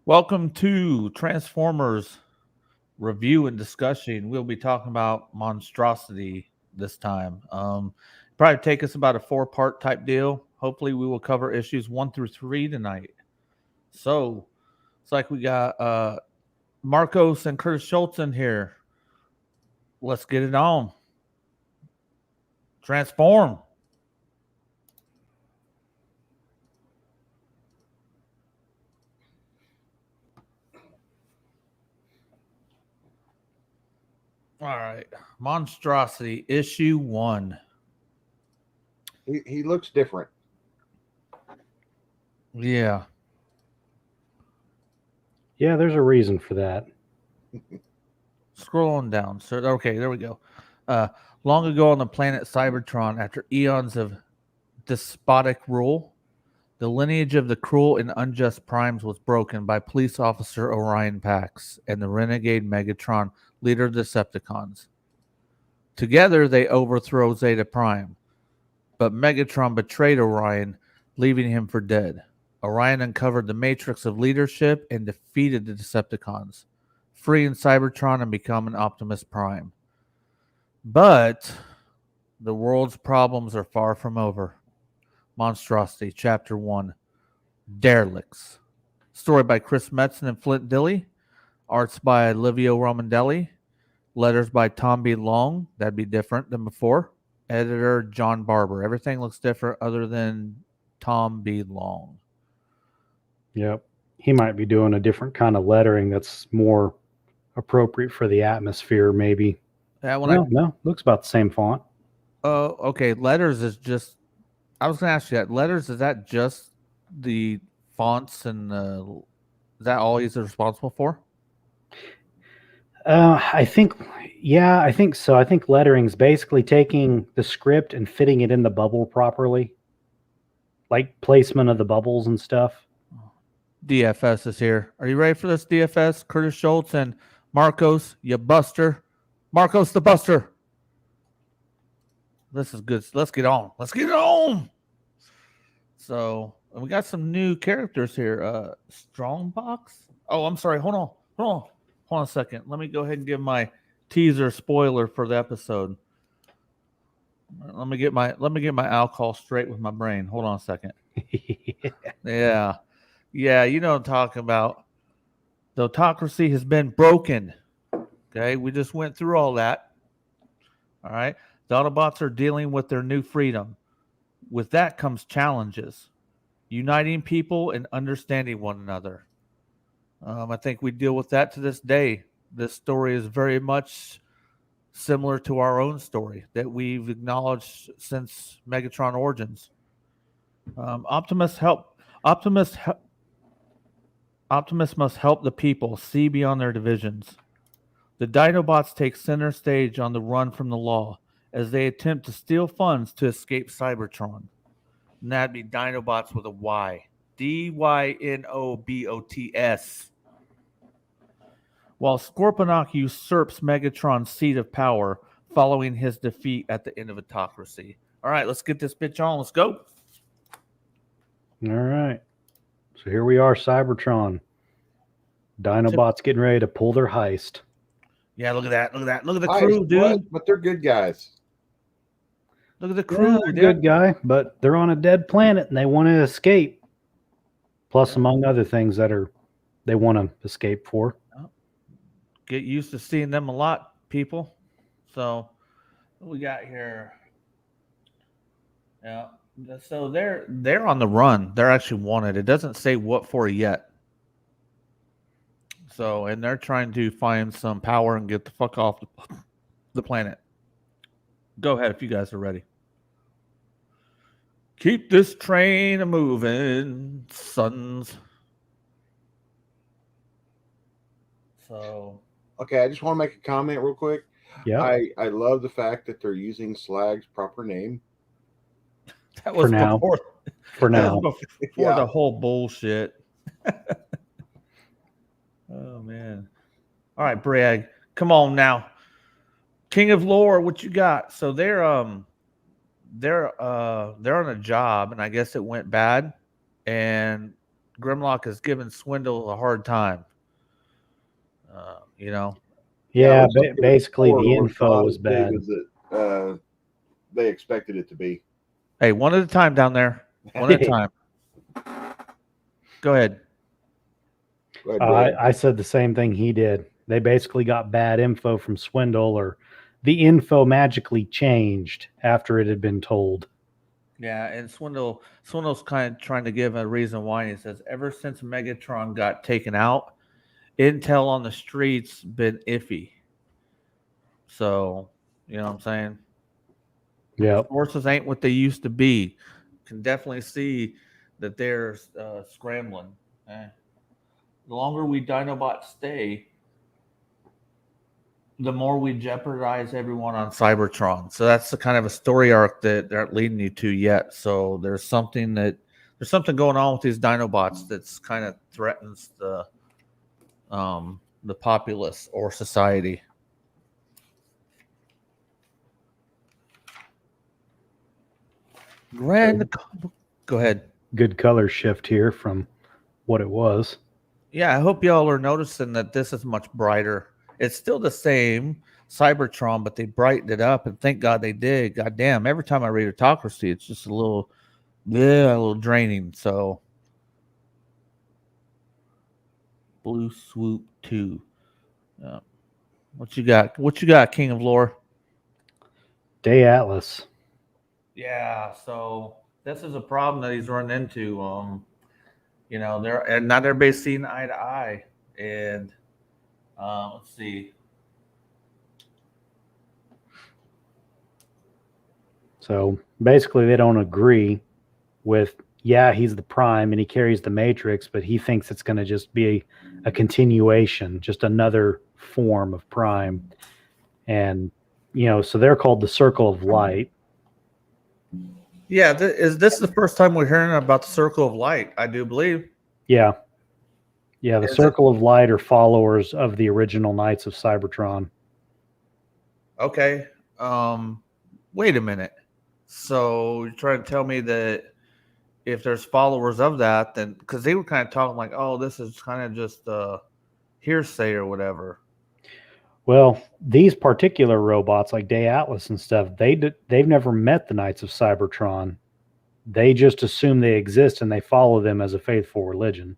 Welcome to Transformers review and discussion. We'll be talking about Monstrosity this time. Probably take us about a four-part type deal. Hopefully, we will cover issues 1 through 3 tonight. So it's like we got Marcos and Curtis Schultz in here. Let's get it on. Transform. All right, Monstrosity issue 1. He looks different. Yeah. Yeah, there's a reason for that. Scroll on down. So okay, there we go. Uh, Long ago on the planet Cybertron, after eons of despotic rule, the lineage of the cruel and unjust primes was broken by police officer Orion Pax and the renegade Megatron, leader of the Decepticons. Together, they overthrow Zeta Prime, but Megatron betrayed Orion, leaving him for dead. Orion uncovered the matrix of leadership and defeated the Decepticons, freeing Cybertron and becoming Optimus Prime. But the world's problems are far from over. Monstrosity, Chapter 1, Derelicts. Story by Chris Metzen and Flint Dilley. Arts by Livio Romandelli. Letters by Tom B. Long. That'd be different than before. Editor John Barber. Everything looks different other than Tom B. Long. Yep. He might be doing a different kind of lettering that's more appropriate for the atmosphere, maybe. That one, No, looks about the same font. okay. Letters is just. I was going to ask you that. Letters, is that just the fonts and is that all he's responsible for? I think so. I think lettering's basically taking the script and fitting it in the bubble properly, like placement of the bubbles and stuff. DFS is here. Are you ready for this, DFS? Curtis Schultz and Marcos, you buster. Marcos the buster. This is good. Let's get on. Let's get it on. So we got some new characters here. Strongbox. Oh, I'm sorry. Hold on a second. Let me go ahead and give my teaser spoiler for the episode. Let me get my alcohol straight with my brain. Hold on a second. Yeah. Yeah, you know what I'm talking about. The autocracy has been broken. Okay, we just went through all that. All right. The Autobots are dealing with their new freedom. With that comes challenges, uniting people and understanding one another. I think we deal with that to this day. This story is very much similar to our own story that we've acknowledged since Megatron Origins. Optimus must help the people see beyond their divisions. The Dinobots take center stage on the run from the law as they attempt to steal funds to escape Cybertron. And that'd be Dinobots with a Y. Dynobots. While Scorponok usurps Megatron's seat of power following his defeat at the end of Autocracy. All right, let's get this bitch on. Let's go. All right. So here we are, Cybertron. Dinobots getting ready to pull their heist. Yeah, look at that. Look at that. Look at the crew, dude. But they're good guys. Look at the crew, They're good guy, but they're on a dead planet and they want to escape. Plus, among other things that they want to escape for. Get used to seeing them a lot, people. So, what we got here? Yeah. So they're on the run. They're actually wanted. It doesn't say what for yet. So, and they're trying to find some power and get the fuck off the planet. Go ahead if you guys are ready. Keep this train a moving, sons. So, okay, I just want to make a comment real quick. Yeah. I love the fact that they're using Slag's proper name. That was before Yeah. the whole bullshit. Oh man. All right, Bragg. Come on now. King of Lore, what you got? So they're on a job and I guess it went bad and Grimlock is giving Swindle a hard time. You know, Yeah, it was basically before the it was info not was as big bad. as it, they expected it to be. hey, one at a time down there. One at a time. Go ahead. Go ahead, Greg. I said the same thing he did. They basically got bad info from Swindle, or the info magically changed after it had been told. Yeah, and Swindle's kind of trying to give a reason why. He says, ever since Megatron got taken out, intel on the streets been iffy. So, you know what I'm saying? Yep. Forces ain't what they used to be. Can definitely see that they're scrambling. The longer we Dinobots stay, the more we jeopardize everyone on Cybertron. So that's the kind of a story arc that they're not leading you to yet. So there's something going on with these Dinobots that's kind of threatens the populace or society. Go ahead. Good color shift here from what it was. Yeah, I hope y'all are noticing that this is much brighter. It's still the same Cybertron, but they brightened it up, and thank God they did. God damn, every time I read Autocracy, it's just a little draining. So, Blue Swoop 2. What you got? What you got, King of Lore? Day Atlas. Yeah, so this is a problem that he's running into. And not everybody's seeing eye to eye. And let's see. So basically, they don't agree with, yeah, he's the Prime and he carries the Matrix, but he thinks it's going to just be a continuation, just another form of Prime. And, so they're called the Circle of Light. Yeah, is this the first time we're hearing about the Circle of Light? I do believe. Yeah. Yeah, the Circle of Light are followers of the original Knights of Cybertron. Okay. Wait a minute. So you're trying to tell me that if there's followers of that, then because they were kind of talking like, oh, this is kind of just hearsay or whatever. Well, these particular robots, like Day Atlas and stuff, they've never met the Knights of Cybertron. They just assume they exist and they follow them as a faithful religion.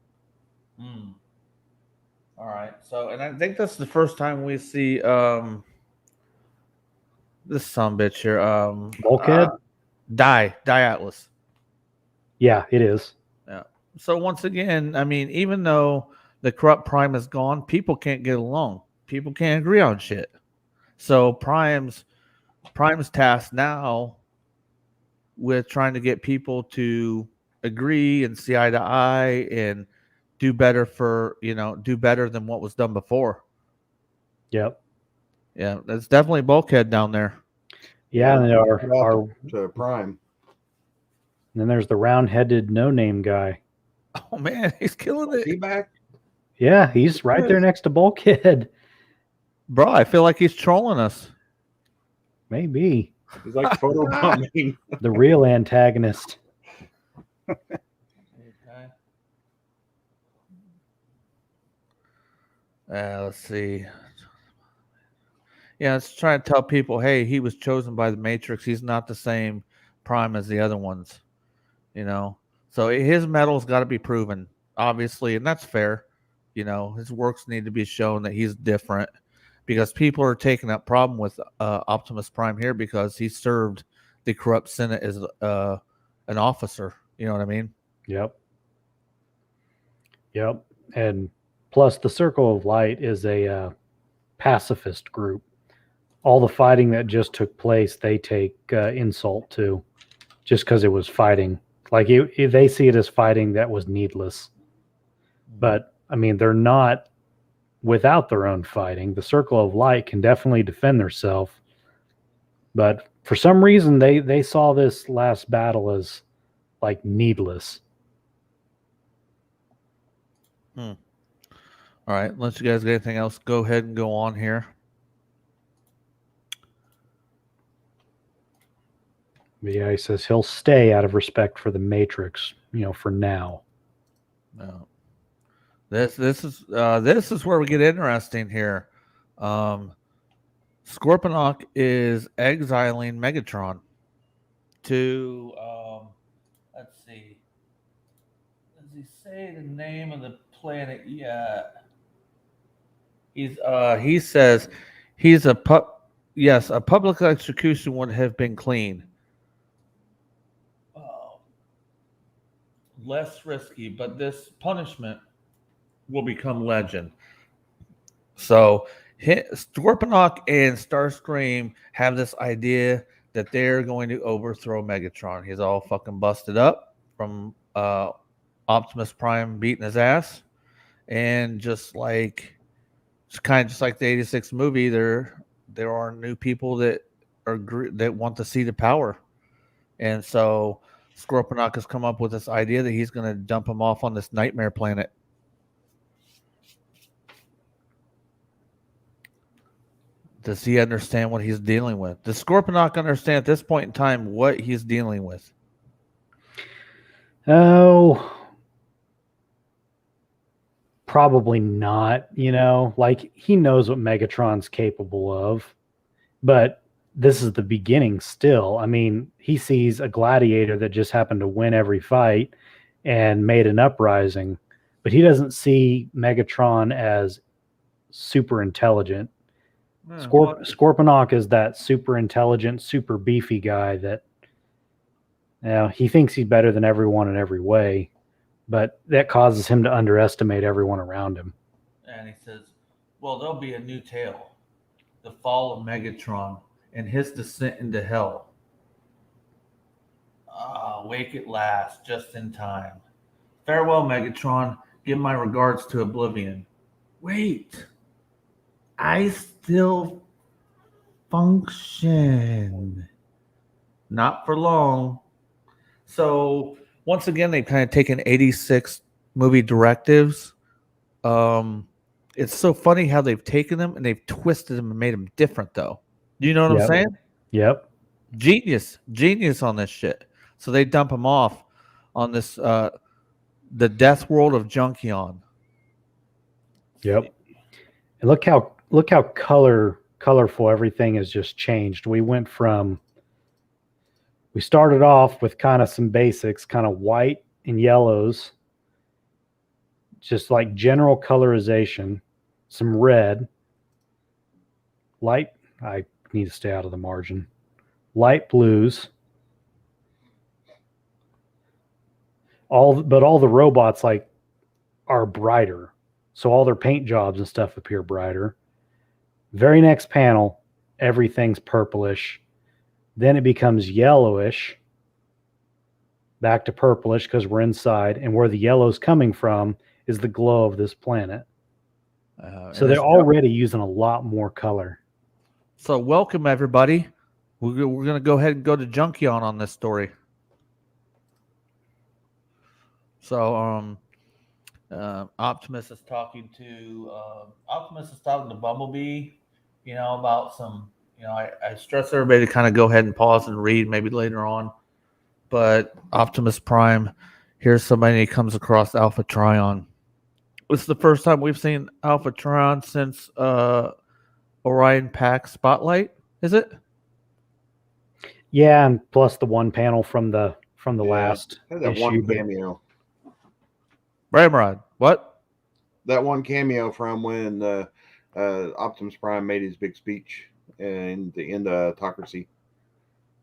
All right. So, and I think that's the first time we see this sumbitch here. Bulkhead? Die Atlas. Yeah, it is. Yeah. So once again, I mean, even though the corrupt Prime is gone, people can't get along. People can't agree on shit. So Prime's tasked now with trying to get people to agree and see eye to eye and do better than what was done before. Yep. Yeah, that's definitely Bulkhead down there. Yeah, and our to Prime. And then there's the round-headed no-name guy. Oh man, he's killing it. Is he back? Yeah, he's right there next to Bulkhead. Bro, I feel like he's trolling us. Maybe. He's like photobombing. The real antagonist. Okay. Let's see. Yeah, let's try to tell people, hey, he was chosen by the Matrix. He's not the same Prime as the other ones. So his metal's got to be proven, obviously, and that's fair. His works need to be shown that he's different, because people are taking up problem with Optimus Prime here because he served the corrupt Senate as an officer. You know what I mean? Yep. And plus, the Circle of Light is a pacifist group. All the fighting that just took place, they take insult to, just because it was fighting. Like they see it as fighting that was needless. But I mean, they're not without their own fighting. The Circle of Light can definitely defend themselves. But for some reason, they saw this last battle as like needless. All right, unless you guys get anything else, go ahead and go on here. But yeah, he says he'll stay out of respect for the Matrix, for now. No. This is where we get interesting here. Um, Scorponok is exiling Megatron to let's see. Does he say the name of the planet yet? He says he's a yes, a public execution would have been clean. Uh, Less risky, but this punishment will become legend. So Scorponok and Starscream have this idea that they're going to overthrow Megatron. He's all fucking busted up from Optimus Prime beating his ass, and it's kind of just like the '86 movie. There are new people that that want to see the power, and so Scorponok has come up with this idea that he's going to dump him off on this nightmare planet. Does he understand what he's dealing with? Does Scorponok understand at this point in time what he's dealing with? Oh, probably not. Like he knows what Megatron's capable of, but this is the beginning still. I mean, he sees a gladiator that just happened to win every fight and made an uprising, but he doesn't see Megatron as super intelligent. Scorponok is that super intelligent, super beefy guy that he thinks he's better than everyone in every way, but that causes him to underestimate everyone around him. And he says, well, there'll be a new tale. The fall of Megatron and his descent into hell. Wake at last, just in time. Farewell, Megatron. Give my regards to Oblivion. Wait. I still function. Not for long. So once again, they've kind of taken '86 movie directives. It's so funny how they've taken them and they've twisted them and made them different, though. You know what I'm saying? Yep. Genius on this shit. So they dump him off on this the death world of Junkion. Yep. And look how colorful everything has just changed. We started off with kind of some basics, kind of white and yellows, just like general colorization, some red, light. I need to stay out of the margin. Light blues. All the robots are brighter. So all their paint jobs and stuff appear brighter. Very next panel, everything's purplish. Then it becomes yellowish. Back to purplish because we're inside. And where the yellow's coming from is the glow of this planet. So they're already using a lot more color. So welcome, everybody. We're going to go ahead and go to Junkion on this story. So Optimus is talking to Bumblebee, about some, I stress everybody to kind of go ahead and pause and read maybe later on. But Optimus Prime here's somebody he comes across Alpha Trion. It's the first time we've seen Alpha Trion since Orion Pack Spotlight, is it? Yeah, and plus the one panel from the last that issue. One cameo. Ramrod, what? That one cameo from when Optimus Prime made his big speech in the end of Autocracy.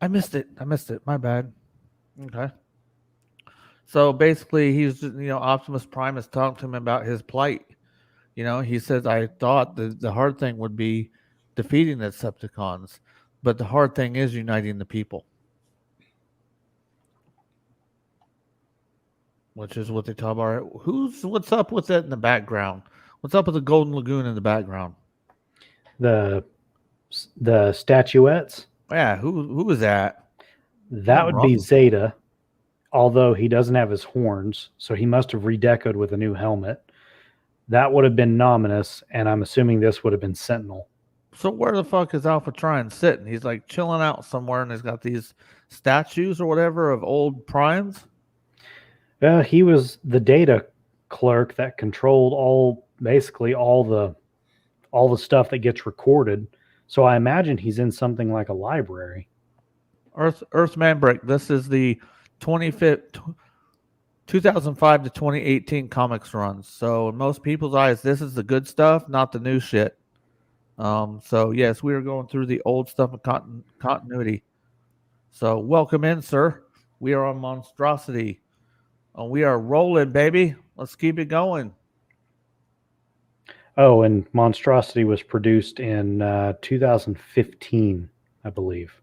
I missed it. My bad. Okay. So basically, he's Optimus Prime is talking to him about his plight. He says, "I thought the hard thing would be defeating the Decepticons, but the hard thing is uniting the people." Which is what they talk about. What's up with that in the background? What's up with the Golden Lagoon in the background? The statuettes. Yeah, who is that? That would be Zeta, although he doesn't have his horns, so he must have redecoed with a new helmet. That would have been Nominus, and I'm assuming this would have been Sentinel. So where the fuck is Alpha Trion sitting? He's like chilling out somewhere, and he's got these statues or whatever of old primes. He was the Data clerk that controlled basically all the stuff that gets recorded. So I imagine he's in something like a library. Earthman Break. This is the 2005 to 2018 comics runs. So in most people's eyes, this is the good stuff, not the new shit. So yes, we are going through the old stuff of continuity. So welcome in, sir. We are on Monstrosity. We are rolling, baby. Let's keep it going. Oh, and Monstrosity was produced in 2015, I believe.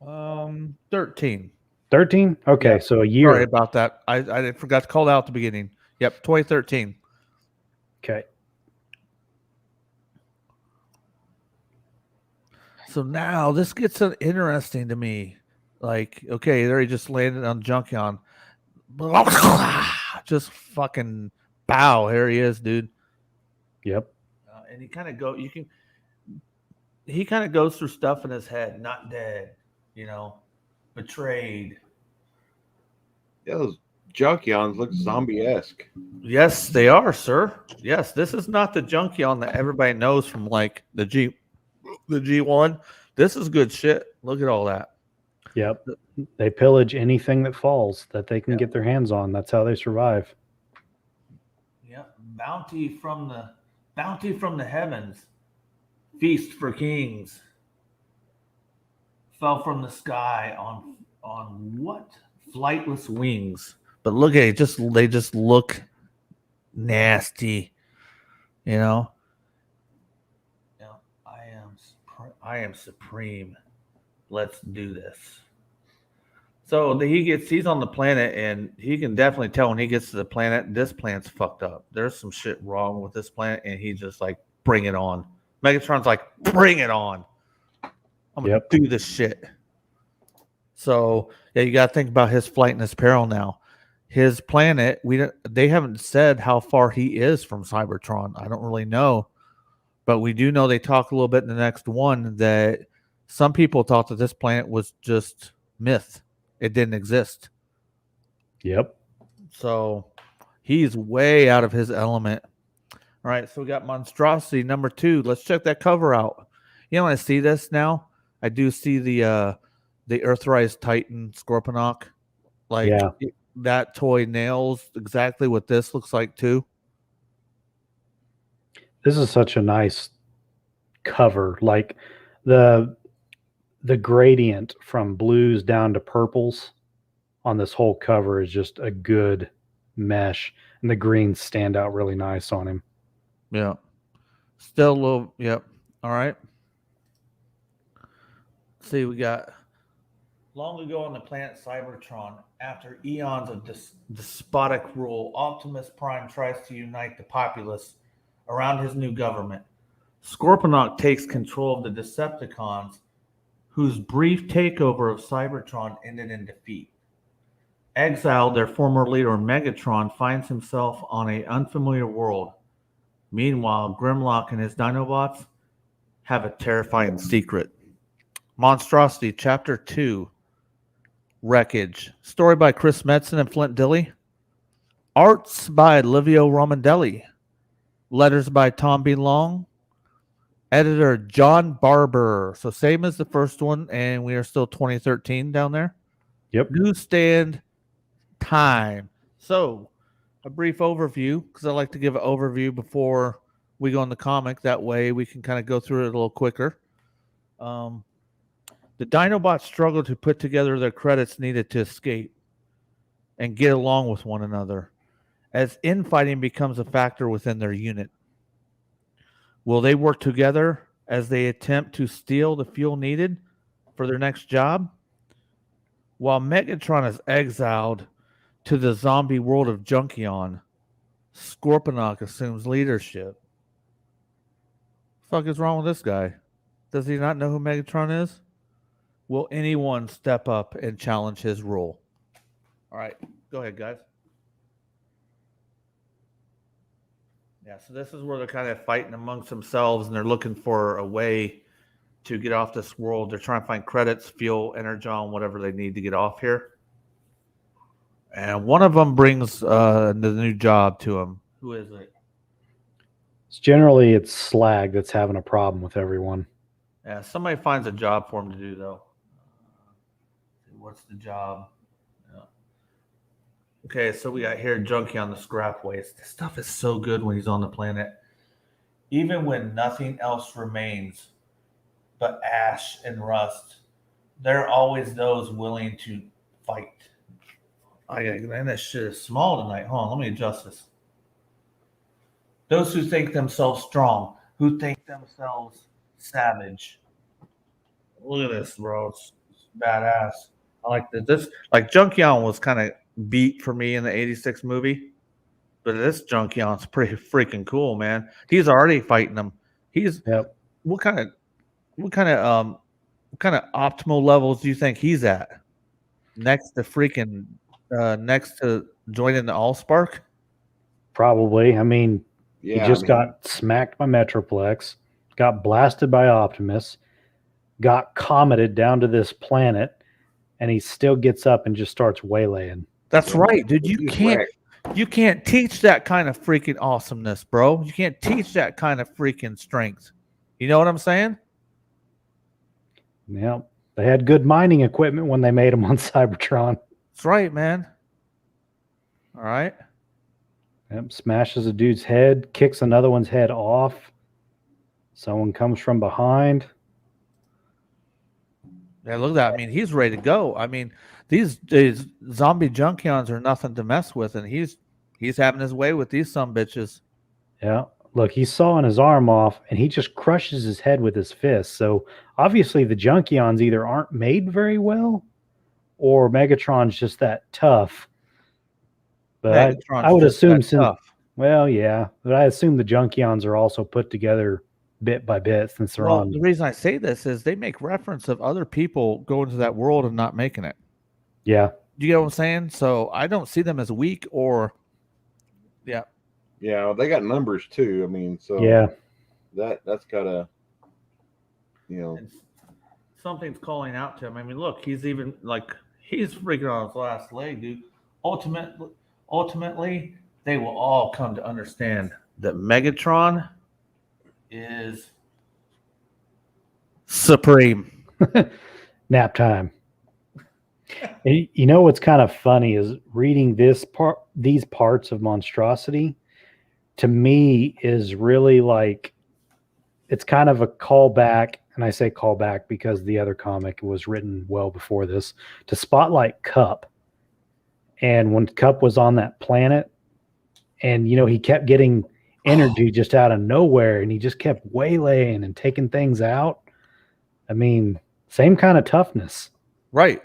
13. 13? Okay, Yeah. so a year. Sorry about that. I forgot to call it out at the beginning. Yep, 2013. Okay. So now this gets interesting to me. Like, okay, there he just landed on Junkion. Just fucking bow. Here he is, dude. Yep. And he kind of goes through stuff in his head. Not dead, betrayed. Yeah, those Junkions look zombie-esque. Yes, they are, sir. Yes, this is not the Junkion that everybody knows from like the G1. This is good shit. Look at all that. Yep. They pillage anything that falls that they can get their hands on. That's how they survive. Yep. Bounty from the heavens. Feast for kings. Fell from the sky on what? Flightless wings. But look at it, they just look nasty. I am supreme. Let's do this. So he's on the planet, and he can definitely tell when he gets to the planet, this planet's fucked up. There's some shit wrong with this planet, and he's just like, bring it on. Megatron's like, bring it on. I'm gonna do this shit. So yeah, you gotta think about his flight and his peril now. His planet, they haven't said how far he is from Cybertron. I don't really know. But we do know they talk a little bit in the next one that some people thought that this planet was just myth. It didn't exist. Yep. So he's way out of his element. All right, so we got Monstrosity number 2. Let's check that cover out. When I see this now, I do see the Earthrise Titan Scorponok. That toy nails exactly what this looks like too. This is such a nice cover. Like the gradient from blues down to purples on this whole cover is just a good mesh, and the greens stand out really nice on him. Yeah. Still a little, yep. All right. Let's see, we got long ago on the planet Cybertron, after eons of despotic rule, Optimus Prime tries to unite the populace around his new government. Scorponok takes control of the Decepticons, whose brief takeover of Cybertron ended in defeat. Exiled, their former leader Megatron finds himself on an unfamiliar world. Meanwhile, Grimlock and his Dinobots have a terrifying secret. Monstrosity, Chapter 2, Wreckage. Story by Chris Metzen and Flint Dilley. Arts by Livio Romandelli. Letters by Tom B. Long. Editor John Barber. So same as the first one, and we are still 2013 down there. Yep. Newsstand time. So a brief overview, because I like to give an overview before we go in the comic. That way we can kind of go through it a little quicker. The Dinobots struggle to put together their credits needed to escape and get along with one another, as infighting becomes a factor within their unit. Will they work together as they attempt to steal the fuel needed for their next job? While Megatron is exiled to the zombie world of Junkion, Scorponok assumes leadership. What the fuck is wrong with this guy? Does he not know who Megatron is? Will anyone step up and challenge his rule? All right, go ahead, guys. Yeah, so this is where they're kind of fighting amongst themselves, and they're looking for a way to get off this world. They're trying to find credits, fuel, energon, whatever they need to get off here. And one of them brings the new job to him. Who is it? Generally, it's Slag that's having a problem with everyone. Yeah, somebody finds a job for him to do though. What's the job? Yeah. Okay, so we got here Junkie on the scrap waste. This stuff is so good when he's on the planet. Even when nothing else remains but ash and rust, there are always those willing to fight. Man, that shit is small tonight. Hold on, let me adjust this. Those who think themselves strong, who think themselves savage. Look at this, bro. It's badass. I like that. This, like, Junkion was kind of beat for me in the '86 movie, but this Junkion's pretty freaking cool, man. He's already fighting them. He's Yep. what kind of optimal levels do you think he's at? Next to joining the Allspark? Probably. I mean, Yeah, he just got smacked by Metroplex, got blasted by Optimus, got cometed down to this planet, and he still gets up and just starts waylaying. That's right, dude. he's wrecked. You can't teach that kind of freaking awesomeness, bro. You can't teach that kind of freaking strength. You know what I'm saying? Yeah. They had good mining equipment when they made him on Cybertron. That's right, man. All right. Yep. Smashes a dude's head, kicks another one's head off. Someone comes from behind. Yeah, look at that. I mean, he's ready to go. I mean, these zombie Junkions are nothing to mess with, and he's having his way with these bitches. Yeah. Look, he's sawing his arm off, and he just crushes his head with his fist. So obviously the Junkions either aren't made very well, or Megatron's just that tough. But I would assume well, yeah, but I assume the Junkions are also put together bit by bit since they're on. The reason I say this is they make reference of other people going to that world and not making it. Yeah. Do you get what I'm saying? So I don't see them as weak or, yeah. Yeah, they got numbers too. I mean, so yeah, that's gotta, you know, something's calling out to him. I mean, look, he's even like he's freaking on his last leg, dude. Ultimately, they will all come to understand that Megatron is supreme. Nap time. And you know what's kind of funny is reading these parts of Monstrosity, to me, is really like it's kind of a callback, and I say callback because the other comic was written well before this, to Spotlight Cup. And when Cup was on that planet, and he kept getting energy just out of nowhere, and he just kept waylaying and taking things out. I mean, same kind of toughness. Right.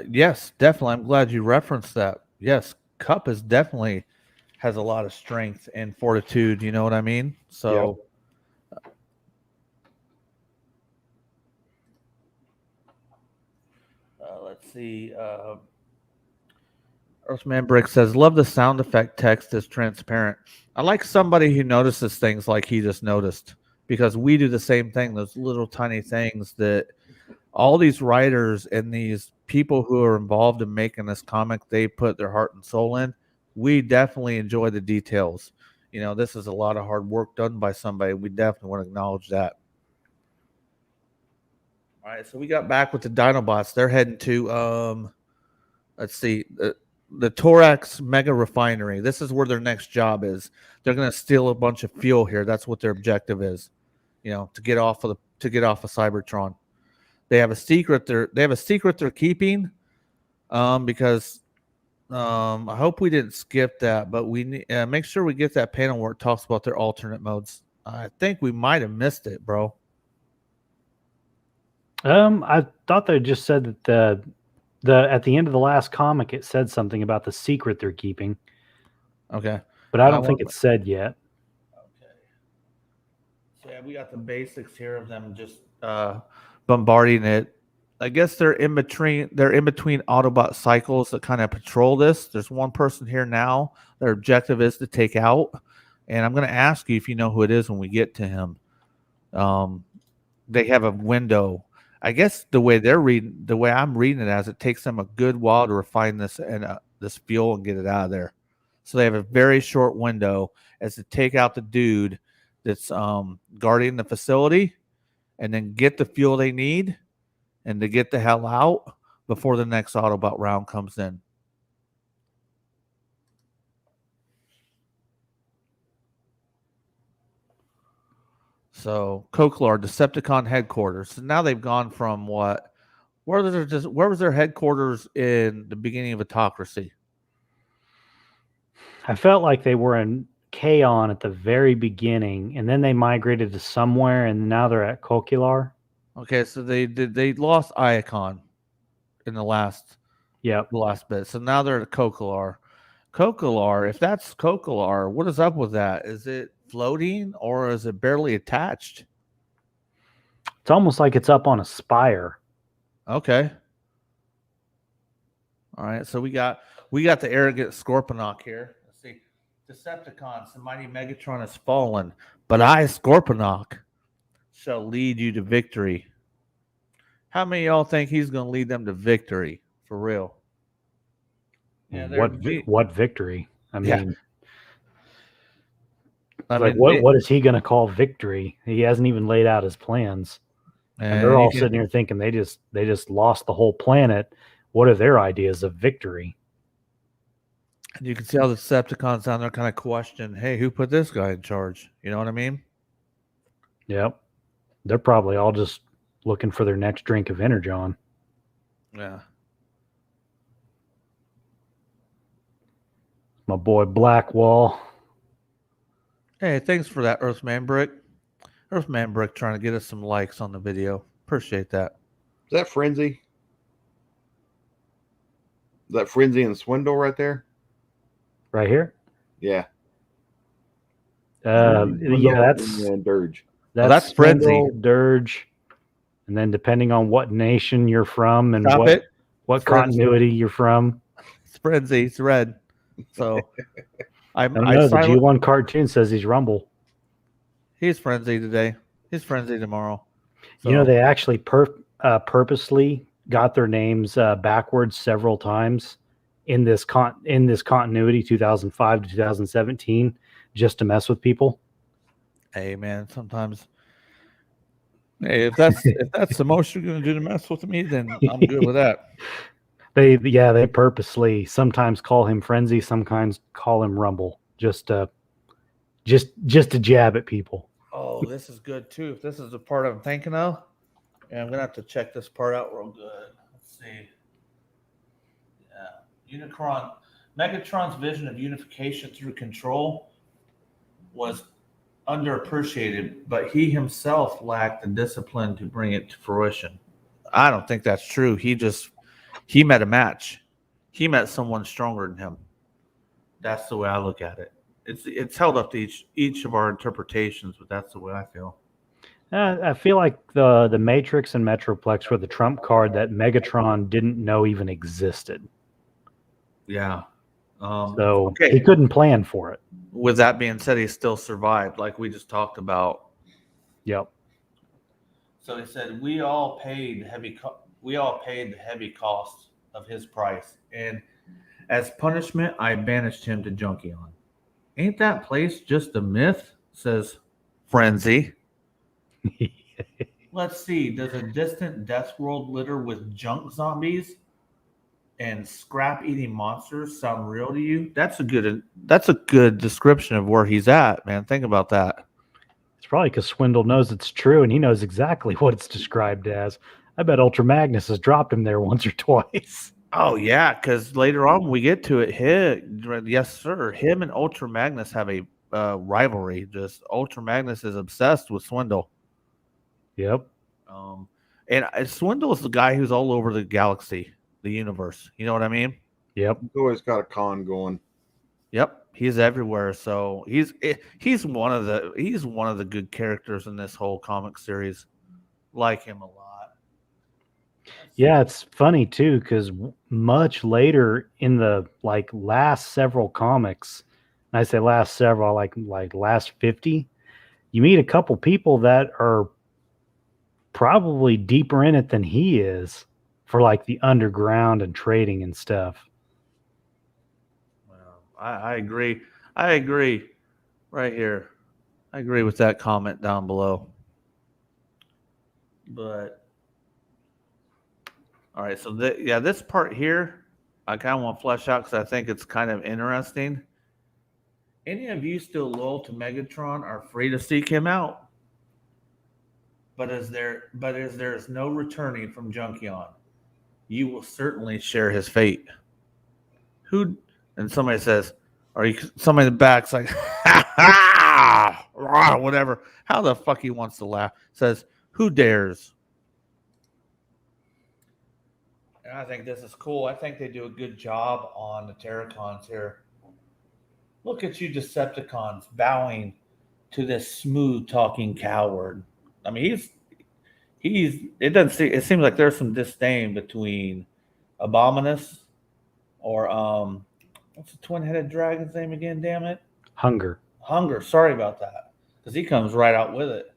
Yes, definitely. I'm glad you referenced that. Yes, Cup definitely has a lot of strength and fortitude. You know what I mean? So, let's see. Earthman Brick says, love the sound effect text is transparent. I like somebody who notices things like he just noticed, because we do the same thing, those little tiny things that all these writers and these people who are involved in making this comic, they put their heart and soul in. We definitely enjoy the details. This is a lot of hard work done by somebody. We definitely want to acknowledge that. All right, so we got back with the Dinobots. They're heading to, let's see, the Thorax Mega Refinery. This is where their next job is. They're going to steal a bunch of fuel here. That's what their objective is, to get off of Cybertron. They have a secret. They're keeping, because I hope we didn't skip that, but we make sure we get that panel where it talks about their alternate modes. I think we might have missed it, bro. I thought they just said that at the end of the last comic, it said something about the secret they're keeping. Okay. But I don't think it's said yet. Okay. So yeah, we got the basics here of them just bombarding it. I guess they're in between Autobot cycles that kind of patrol this. There's one person here now. Their objective is to take out. And I'm going to ask you if you know who it is when we get to him. They have a window. I guess the way I'm reading it as, it takes them a good while to refine this and this fuel and get it out of there. So they have a very short window as to take out the dude that's guarding the facility and then get the fuel they need and to get the hell out before the next Autobot round comes in. So Coquillar, Decepticon headquarters. So now they've gone from what? Where was their headquarters in the beginning of Autocracy? I felt like they were in Kaon at the very beginning, and then they migrated to somewhere, and now they're at Coquillar. Okay, so they lost Iacon in the last bit. So now they're at Coquillar. Coquillar, if that's Coquillar, what is up with that? Is it floating or is it barely attached? It's almost like it's up on a spire. Okay. All right, so we got the arrogant Scorponok here. Let's see. Decepticons, the mighty Megatron has fallen, but I, Scorponok, shall lead you to victory. How many of y'all think he's going to lead them to victory? For real. Yeah, what victory? I mean, yeah. What is he going to call victory? He hasn't even laid out his plans. And they're all sitting here thinking they just lost the whole planet. What are their ideas of victory? And you can see how the Decepticons down there kind of question, hey, who put this guy in charge? You know what I mean? Yep. They're probably all just looking for their next drink of Energon. Yeah. My boy Blackwall. Hey, thanks for that, Earthman Brick. Earthman Brick trying to get us some likes on the video. Appreciate that. Is that Frenzy? Is that Frenzy and Swindle right there? Right here? Yeah. Yeah, that's Dirge. That's Frenzy. Swindle, Dirge, and then depending on what nation you're from and what continuity you're from. It's Frenzy. It's red. So I know the G1 cartoon says he's Rumble. He's Frenzy today. He's Frenzy tomorrow. So. You know, they actually purposely got their names backwards several times in this continuity, 2005 to 2017, just to mess with people. Hey man, sometimes. Hey, if that's the most you're going to do to mess with me, then I'm good with that. They purposely sometimes call him Frenzy, sometimes call him Rumble, just to jab at people. Oh, this is good too. If this is the part I'm thinking of, and I'm gonna have to check this part out real good. Let's see. Yeah, Megatron's vision of unification through control was underappreciated, but he himself lacked the discipline to bring it to fruition. I don't think that's true. He met a match. He met someone stronger than him. That's the way I look at it. It's held up to each of our interpretations, but that's the way I feel. I feel like the Matrix and Metroplex were the trump card that Megatron didn't know even existed. Yeah. So he couldn't plan for it. With that being said, he still survived, like we just talked about. Yep. So he said, we all paid the heavy cost of his price, and as punishment, I banished him to Junkion. Ain't that place just a myth? Says Frenzy. Let's see. Does a distant death world litter with junk zombies and scrap-eating monsters sound real to you? That's a good description of where he's at, man. Think about that. It's probably because Swindle knows it's true, and he knows exactly what it's described as. I bet Ultra Magnus has dropped him there once or twice. Oh, yeah, because later on when we get to it, yes, sir. Him and Ultra Magnus have a rivalry. Just Ultra Magnus is obsessed with Swindle. Yep. And Swindle is the guy who's all over the galaxy, the universe. You know what I mean? Yep. He's always got a con going. Yep. He's everywhere. So he's one of the good characters in this whole comic series. Like him a lot. Yeah, it's funny too, because much later in the last several comics, and I say last several, like last 50, you meet a couple people that are probably deeper in it than he is for the underground and trading and stuff. Well, I agree. I agree. Right here. I agree with that comment down below. But all right, so this part here, I kind of want to flesh out because I think it's kind of interesting. Any of you still loyal to Megatron are free to seek him out. But as there is no returning from Junkion, you will certainly share his fate. Who? And somebody says, "Are you?" Somebody in the back's like, "Ha ha!" Whatever. How the fuck he wants to laugh? Says, "Who dares?" And I think this is cool. I think they do a good job on the Terracons here. Look at you, Decepticons, bowing to this smooth talking coward. I mean, he's. It doesn't see. It seems like there's some disdain between Abominus or what's the twin-headed dragon's name again? Damn it, Hunger. Sorry about that, because he comes right out with it.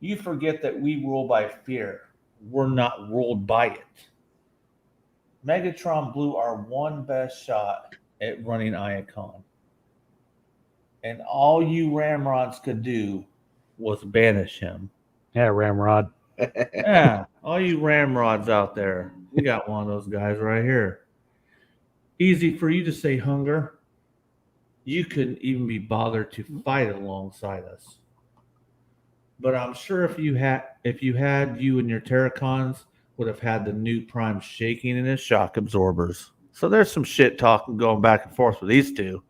You forget that we rule by fear. We're not ruled by it. Megatron blew our one best shot at running Iacon. And all you Ramrods could do was banish him. Yeah, Ramrod. Yeah, all you Ramrods out there, we got one of those guys right here. Easy for you to say, Hunger. You couldn't even be bothered to fight alongside us. But I'm sure if you had you and your Terracons would have had the new Prime shaking in his shock absorbers. So there's some shit talking going back and forth with these two.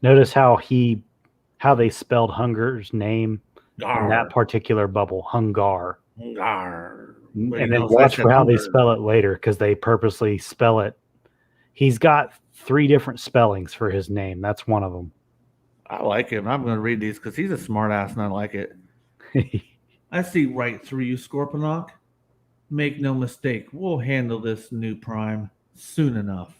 Notice how they spelled Hunger's name Gar. in that particular bubble, Hungar. Gar. And then watch for how they spell it later, because they purposely spell it. He's got 3 different spellings for his name. That's one of them. I like him. I'm going to read these because he's a smart ass and I like it. I see right through you, Scorponok. Make no mistake, we'll handle this new Prime soon enough.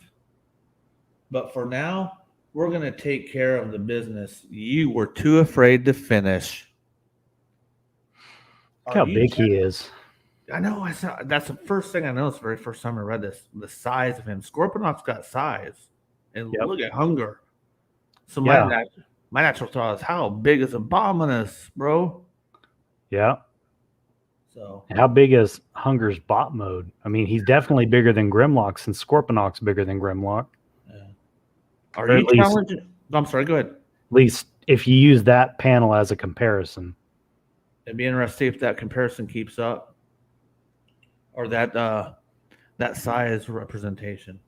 But for now, we're going to take care of the business you were too afraid to finish. Look how big he is. I know. I saw. That's the first thing I noticed. The very first time I read this, the size of him. Scorponok's got size, and look at Hunger. So my natural thought is, how big is Abominus, bro? Yeah. So how big is Hunger's bot mode? I mean, he's definitely bigger than Grimlock, since Scorponok's bigger than Grimlock. Yeah. Are you challenging? I'm sorry. Go ahead. At least if you use that panel as a comparison. It'd be interesting if that comparison keeps up, or that size representation.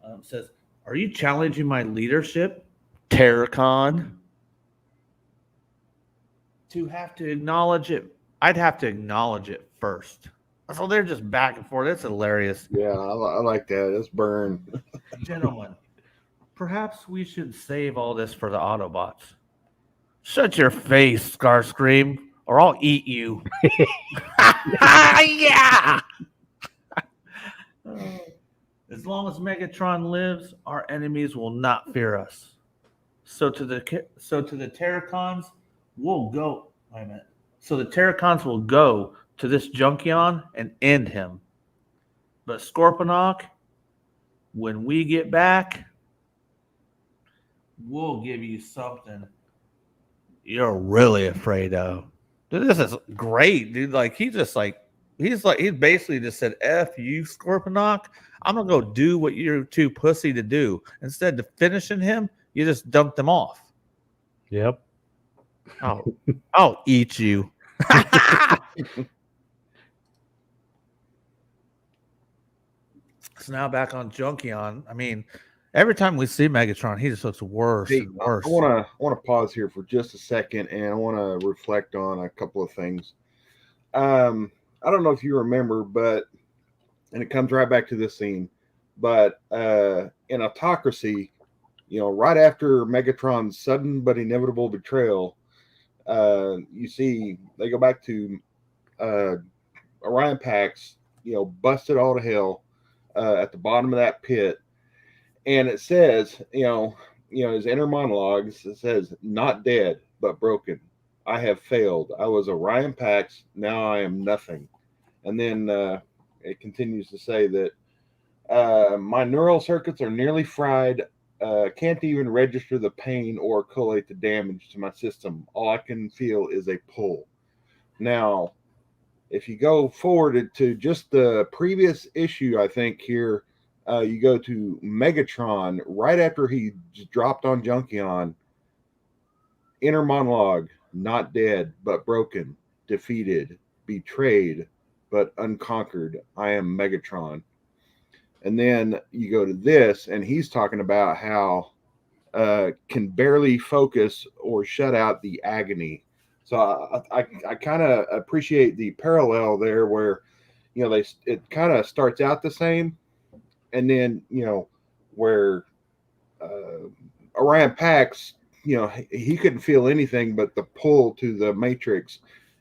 It says, "Are you challenging my leadership, Terracon?" To have to acknowledge it, I'd have to acknowledge it first. So they're just back and forth. It's hilarious. Yeah, I like that. It's burn. Gentlemen, perhaps we should save all this for the Autobots. Shut your face, Starscream, or I'll eat you. Yeah! As long as Megatron lives, our enemies will not fear us. So to the Terracons, we'll go. Wait a minute. So the Terracons will go to this Junkion and end him. But Scorponok, when we get back, we'll give you something you're really afraid of. Dude, this is great, dude. Like he's basically just said, "F you, Scorponok. I'm gonna go do what you're too pussy to do." Instead of finishing him, you just dumped him off. Yep. I'll eat you. So now back on Junkion. I mean, every time we see Megatron, he just looks worse and worse. I want to pause here for just a second, and I want to reflect on a couple of things. I don't know if you remember, and it comes right back to this scene, but in Autocracy, right after Megatron's sudden but inevitable betrayal, you see they go back to Orion Pax, busted all to hell at the bottom of that pit. And it says, his inner monologues, it says, "Not dead, but broken. I have failed. I was Orion Pax. Now I am nothing." And then it continues to say that my neural circuits are nearly fried. can't even register the pain or collate the damage to my system. All I can feel is a pull. Now, if you go forward to just the previous issue, I think here, you go to Megatron right after he dropped on Junkion. Inner monologue, not dead, but broken, defeated, betrayed, but unconquered. I am Megatron. And then you go to this, and he's talking about how can barely focus or shut out the agony. So I kind of appreciate the parallel there, where it kind of starts out the same, and then where Orion Pax, he couldn't feel anything but the pull to the Matrix.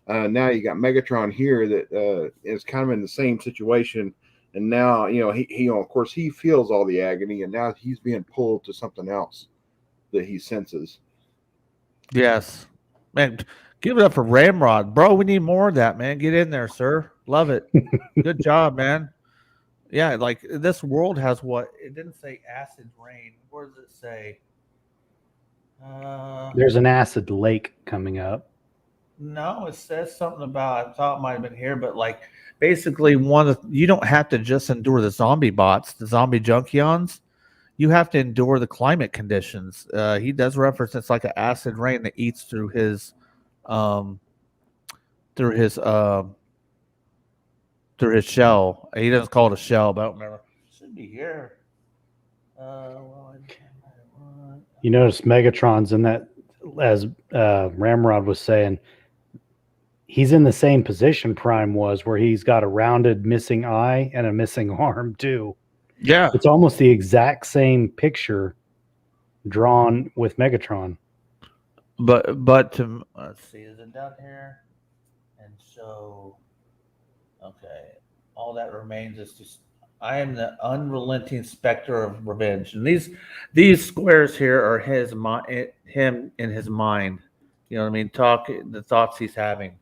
Now you got Megatron here that is kind of in the same situation, and now he of course he feels all the agony, and now he's being pulled to something else that he senses. Yes, man. Give it up for Ramrod, bro. We need more of that, man. Get in there, sir. Love it. Good job, man. Yeah, like this world has what it didn't say acid rain. Where does it say? There's an acid lake coming up. No, it says something about. I thought it might have been here, but like basically, you don't have to just endure the zombie bots, the zombie junkions. You have to endure the climate conditions. He does reference it's like an acid rain that eats through his, through his shell. He doesn't call it a shell, but I don't remember. It should be here. You notice Megatron's in that, as Ramrod was saying. He's in the same position Prime was, where he's got a rounded missing eye and a missing arm too. Yeah, It's almost the exact same picture drawn with Megatron. but to let's see, is it down here? And so, okay, all that remains is just I am the unrelenting specter of revenge, and these squares here are him in his mind. You know what I mean? The thoughts he's having.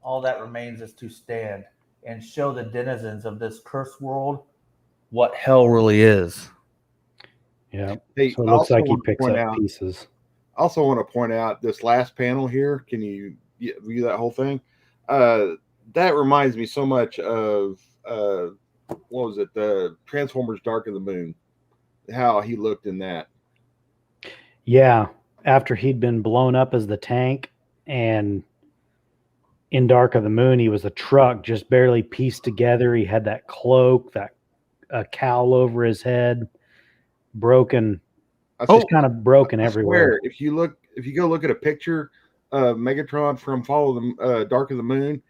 All that remains is to stand and show the denizens of this cursed world what hell really is. Yeah. Hey, So it looks also like he want to picks point up out- pieces. Also want to point out this last panel here. Can you view that whole thing? That reminds me so much of what was it? The Transformers: Dark of the Moon. How he looked in that. Yeah. After he'd been blown up as the tank, and in Dark of the Moon, he was a truck just barely pieced together. He had that cloak, that cowl over his head, broken. Just kind of broken everywhere. If you go look at a picture of Megatron from Dark of the Moon,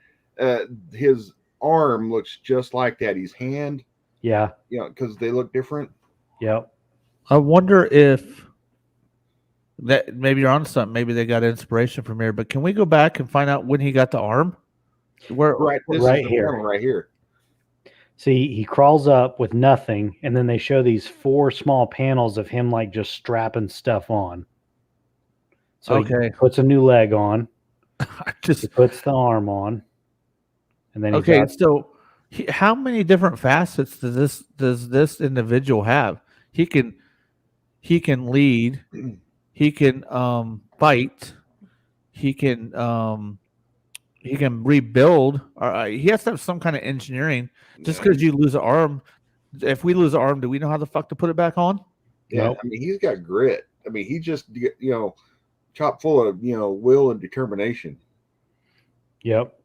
his arm looks just like that. His hand, Yeah. because they look different. Yep. I wonder if that maybe you're on something. Maybe they got inspiration from here. But can we go back and find out when he got the arm? This Right is the here. panel right here. See, he crawls up with nothing, and then they show these 4 small panels of him like just strapping stuff on. So Okay. he puts a new leg on, Just he puts the arm on, and then okay. So, how many different facets does this individual have? He can lead. He can fight. He can rebuild. He has to have some kind of engineering. Just because you lose an arm, if we lose an arm, do we know how the fuck to put it back on? Yeah, Nope. I mean, he's got grit. I mean, he just chock full of will and determination. Yep.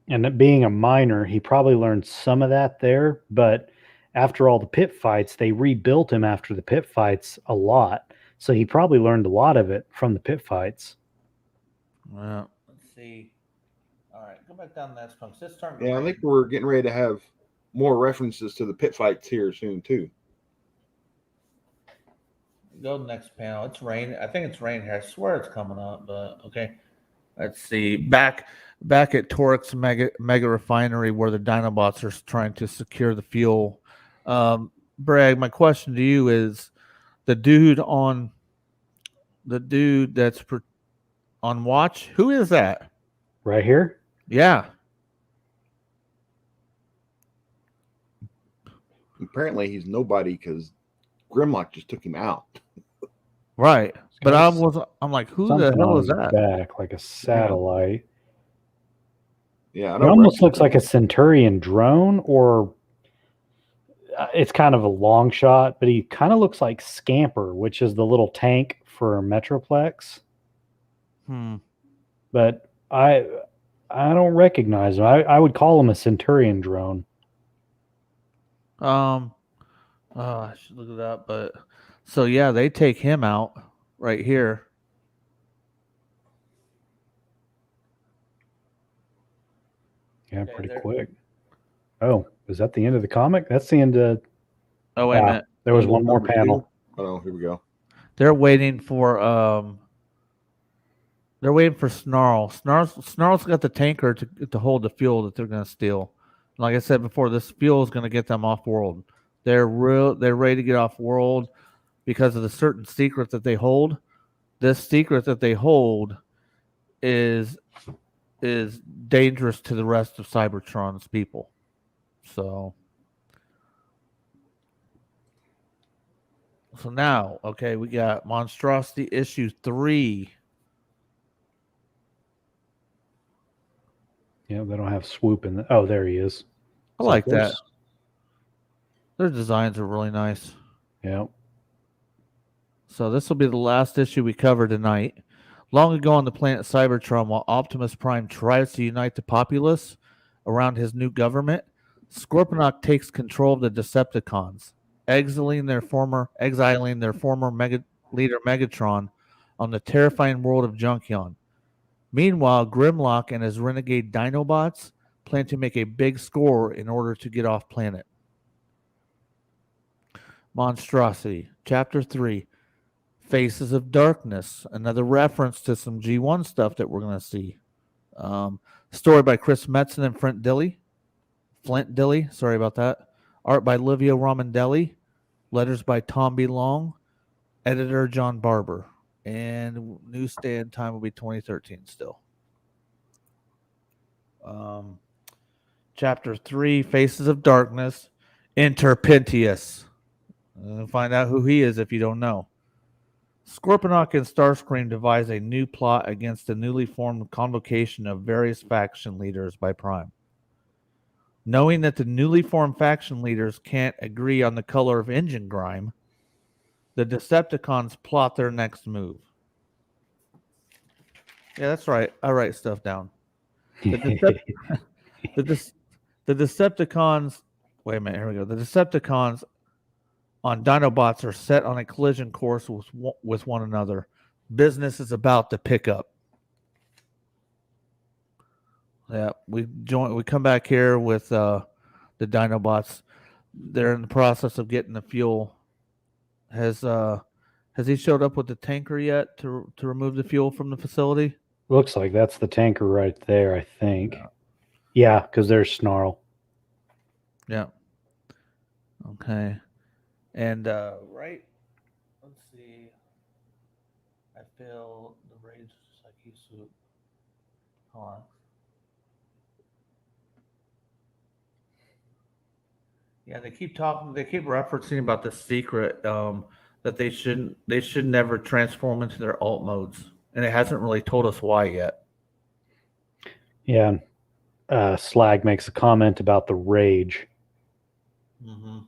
And being a miner, he probably learned some of that there, but after all the pit fights, they rebuilt him after the pit fights a lot. So he probably learned a lot of it from the pit fights. Well, let's see. All right, go back down to that spunk. Let's start. Yeah, I think we're getting ready to have more references to the pit fights here soon too. Go to the next panel. It's rain. I think it's rain here. I swear it's coming up, but okay. Let's see. Back at Torx mega refinery where the Dinobots are trying to secure the fuel. Bragg, my question to you is the dude that's on watch, who is that? Right here? Yeah. Apparently, he's nobody because Grimlock just took him out. Right. But Got I'm like, who the something hell on is his that? back, like a satellite. Yeah, I It don't almost looks recognize like a Centurion drone, or it's kind of a long shot, but he kind of looks like Scamper, which is the little tank for Metroplex. But I don't recognize him. I would call him a Centurion drone. I should look it up, but so yeah, they take him out right here. Yeah, Okay, pretty there- quick. Oh, is that the end of the comic? That's the end of. Oh wait a minute. There was one more Number panel. 2. Oh, here we go. They're waiting for Snarl. Snarl's got the tanker to hold the fuel that they're gonna steal. Like I said before, this fuel is gonna get them off world. They're ready to get off world because of the certain secret that they hold. This secret that they hold is dangerous to the rest of Cybertron's people. So now, okay, we got Monstrosity issue 3. Yeah, they don't have Swoop in the. Oh, there he is. I like that. there's- Their designs are really nice. Yeah. So this will be the last issue we cover tonight. Long ago on the planet Cybertron, while Optimus Prime tries to unite the populace around his new government, Scorponok takes control of the Decepticons, exiling their former leader Megatron on the terrifying world of Junkion. Meanwhile, Grimlock and his renegade Dinobots plan to make a big score in order to get off planet. Monstrosity, Chapter 3, Faces of Darkness, another reference to some G1 stuff that we're going to see. Story by Chris Metzen and Flint Dilly, sorry about that. Art by Livio Romandelli. Letters by Tom B. Long. Editor John Barber. And newsstand time will be 2013 still. Chapter 3, Faces of Darkness. Enter Pentius. Find out who he is if you don't know. Scorponok and Starscream devise a new plot against the newly formed convocation of various faction leaders by Prime. Knowing that the newly formed faction leaders can't agree on the color of engine grime, the Decepticons plot their next move. Yeah, that's right. I write stuff down. The Decepticons. Wait a minute. Here we go. The Decepticons on Dinobots are set on a collision course with one another. Business is about to pick up. Yeah, we come back here with the Dinobots. They're in the process of getting the fuel. Has he showed up with the tanker yet to remove the fuel from the facility? Looks like that's the tanker right there, I think. Yeah, because there's Snarl. Yeah. Okay. And right, let's see. I feel the rage just like you swoop. Hold on. Yeah, they keep referencing about the secret that they should never transform into their alt modes, and it hasn't really told us why yet. Yeah. Slag makes a comment about the rage. Mm-hmm.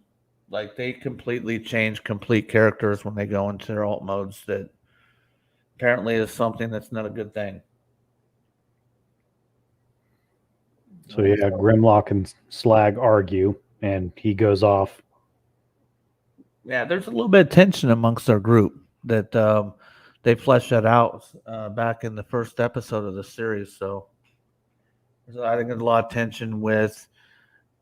Like they completely change complete characters when they go into their alt modes. That apparently is something that's not a good thing. So yeah, Grimlock and Slag argue, and he goes off. Yeah, there's a little bit of tension amongst our group that they fleshed that out back in the first episode of the series. So I think there's a lot of tension with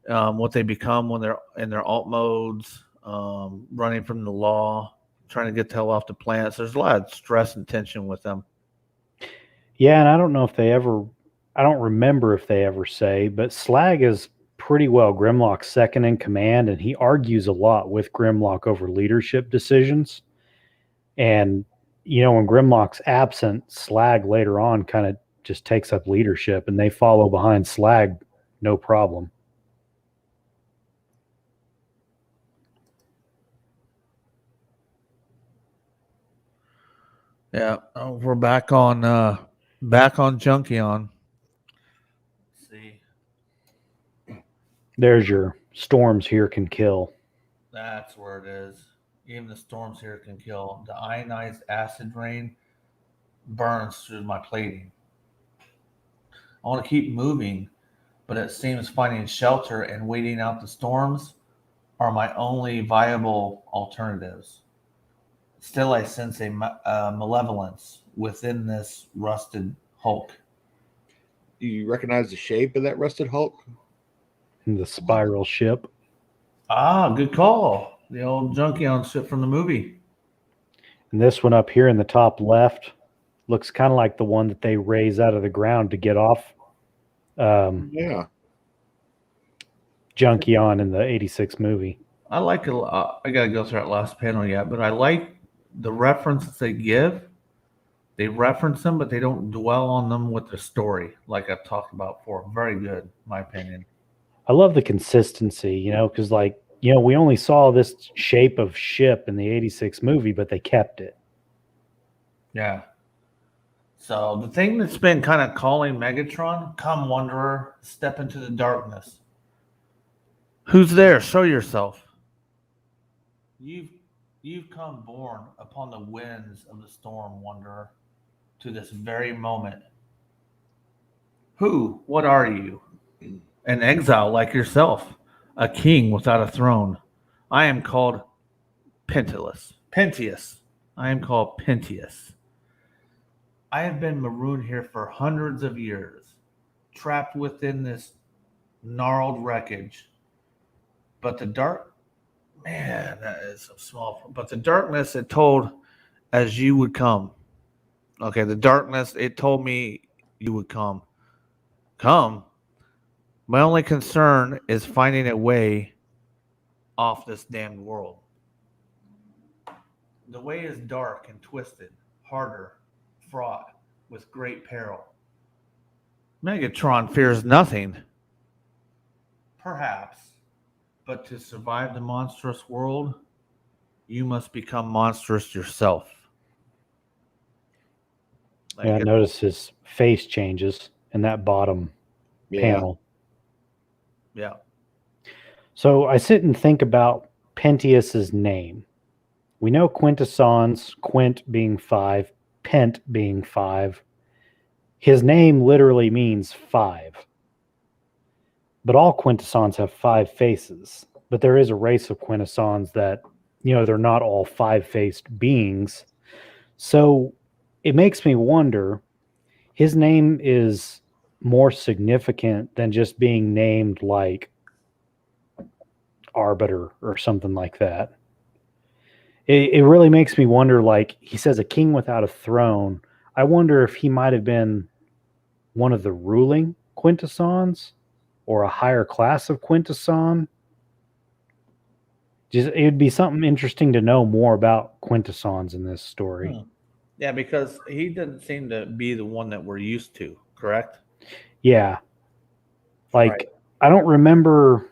what they become when they're in their alt modes, running from the law, trying to get the hell off the planet. So there's a lot of stress and tension with them. Yeah, and I don't remember if they ever say, but Slag is pretty well Grimlock's second in command, and he argues a lot with Grimlock over leadership decisions. And, when Grimlock's absent, Slag later on kind of just takes up leadership, and they follow behind Slag, no problem. Yeah, we're back on Junkion. Let's see, There's your storms here can kill. that's where it is. Even the storms here can kill. The ionized acid rain burns through my plating. I want to keep moving, but it seems finding shelter and waiting out the storms are my only viable alternatives. Still, I sense a malevolence within this rusted hulk. Do you recognize the shape of that rusted Hulk? In the spiral ship. Ah, good call. The old Junkion ship from the movie. And this one up here in the top left looks kind of like the one that they raise out of the ground to get off Yeah. Junkion in the 86 movie. I like it. I gotta go through that last panel yet, but I like the references they give. They reference them, but they don't dwell on them with the story, like I've talked about before. Very good, in my opinion. I love the consistency, because we only saw this shape of ship in the 86 movie, but they kept it. Yeah. So the thing that's been kind of calling Megatron, come Wanderer, step into the darkness. Who's there? Show yourself. You've come born upon the winds of the storm, Wanderer, to this very moment. Who? What are you? An exile like yourself, a king without a throne. I am called Pentious. I am called Pentious. I have been marooned here for hundreds of years, trapped within this gnarled wreckage. But the dark, man, that is so small. But the darkness, it told as you would come. Okay, the darkness, it told me you would come. Come. My only concern is finding a way off this damned world. The way is dark and twisted, harder, fraught with great peril. Megatron fears nothing. Perhaps, but to survive the monstrous world, you must become monstrous yourself. Yeah, notice his face changes in that bottom panel. Yeah. So I sit and think about Pentius's name. We know Quintessons, Quint being 5, Pent being 5. His name literally means 5. But all Quintessons have 5 faces. But there is a race of Quintessons that, they're not all 5-faced beings. So it makes me wonder, his name is more significant than just being named like Arbiter or something like that. It really makes me wonder, like he says, a king without a throne. I wonder if he might have been one of the ruling Quintessons or a higher class of Quintesson. It would be something interesting to know more about Quintessons in this story. Yeah, because he doesn't seem to be the one that we're used to, correct? Yeah. Right. I don't remember.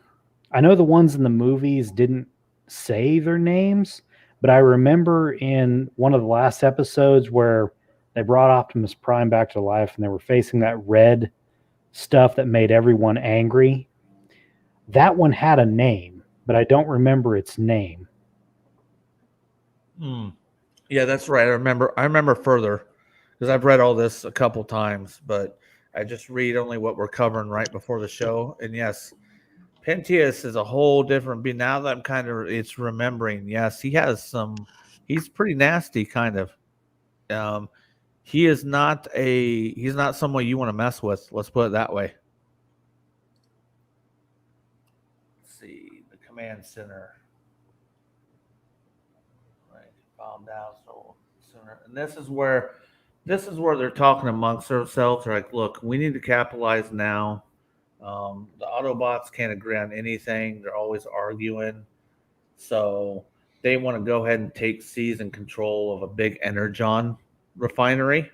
I know the ones in the movies didn't say their names, but I remember in one of the last episodes where they brought Optimus Prime back to life and they were facing that red stuff that made everyone angry. That one had a name, but I don't remember its name. Yeah, that's right. I remember further because I've read all this a couple times, but I just read only what we're covering right before the show. And yes, Pentius is a whole different being. Now that it's remembering. Yes, he's pretty nasty, kind of. He's not someone you want to mess with. Let's put it that way. Let's see the command center. Right, found down so sooner, and this is where they're talking amongst themselves. They're like, look, we need to capitalize now. The Autobots can't agree on anything. They're always arguing. So they want to go ahead and take seize and control of a big Energon refinery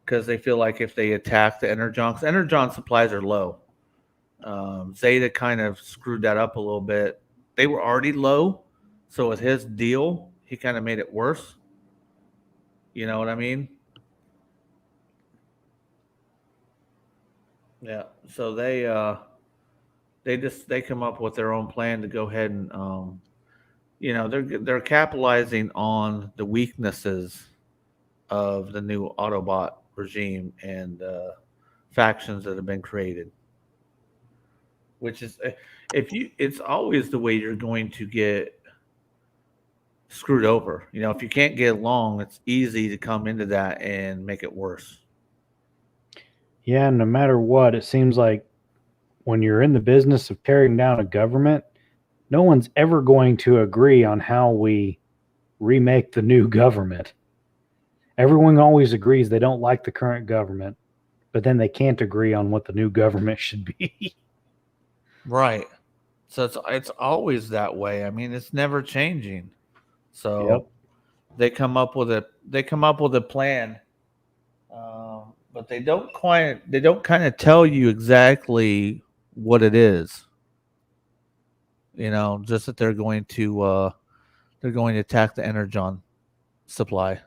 because they feel like if they attack the Energon, because Energon supplies are low. Zeta kind of screwed that up a little bit. They were already low. So with his deal, he kind of made it worse. You know what I mean? Yeah. So they come up with their own plan to go ahead and they're capitalizing on the weaknesses of the new Autobot regime and factions that have been created. Which is it's always the way you're going to get screwed over. You know, if you can't get along, it's easy to come into that and make it worse. Yeah, no matter what, it seems like when you're in the business of tearing down a government, no one's ever going to agree on how we remake the new government. Everyone always agrees they don't like the current government, but then they can't agree on what the new government should be. Right. So it's always that way. I mean, it's never changing. So Yep. they come up with a plan, but they don't kind of tell you exactly what it is. You know, just that they're going to attack the energon supply.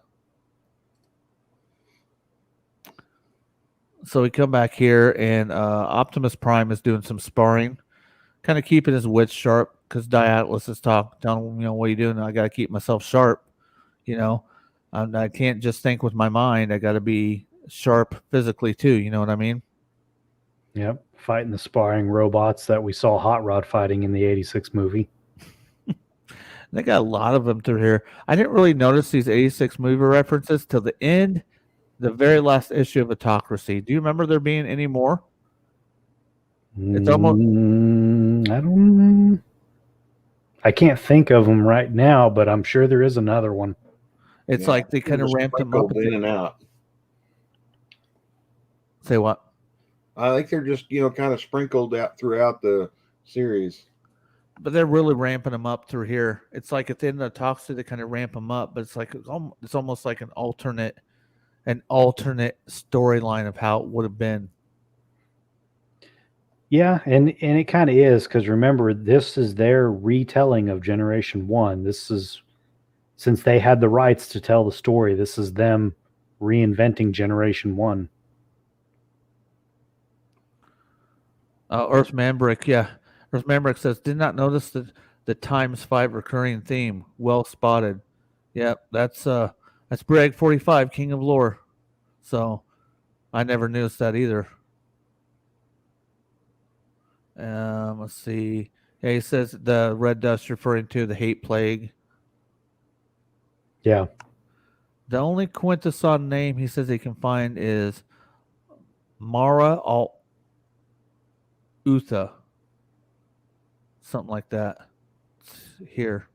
So we come back here, and Optimus Prime is doing some sparring, kind of keeping his wits sharp because Atlas is telling him, what are you doing? I got to keep myself sharp. You know, I can't just think with my mind. I got to be sharp physically too. You know what I mean? Yep. Fighting the sparring robots that we saw Hot Rod fighting in the 86 movie. They got a lot of them through here. I didn't really notice these 86 movie references till the end, the very last issue of Autocracy. Do you remember there being any more? It's almost. I don't know. I can't think of them right now, but I'm sure there is another one. It's like they kind of ramped them up in and out. Say what? I think they're just kind of sprinkled out throughout the series. But they're really ramping them up through here. It's like at the end of the Toxie, they kind of ramp them up, but it's almost like an alternate storyline of how it would have been. Yeah, and it kind of is, because remember, this is their retelling of Generation 1. This is, since they had the rights to tell the story, this is them reinventing Generation 1. Earth Manbrick, yeah. Earth Manbrick says, did not notice the times 5 recurring theme. Well spotted. Yep, that's Bragg 45, King of Lore. So I never noticed that either. Let's see. Yeah, he says the red dust referring to the hate plague. Yeah. The only Quintesson name he says he can find is Mara Al Utha. Something like that. It's here.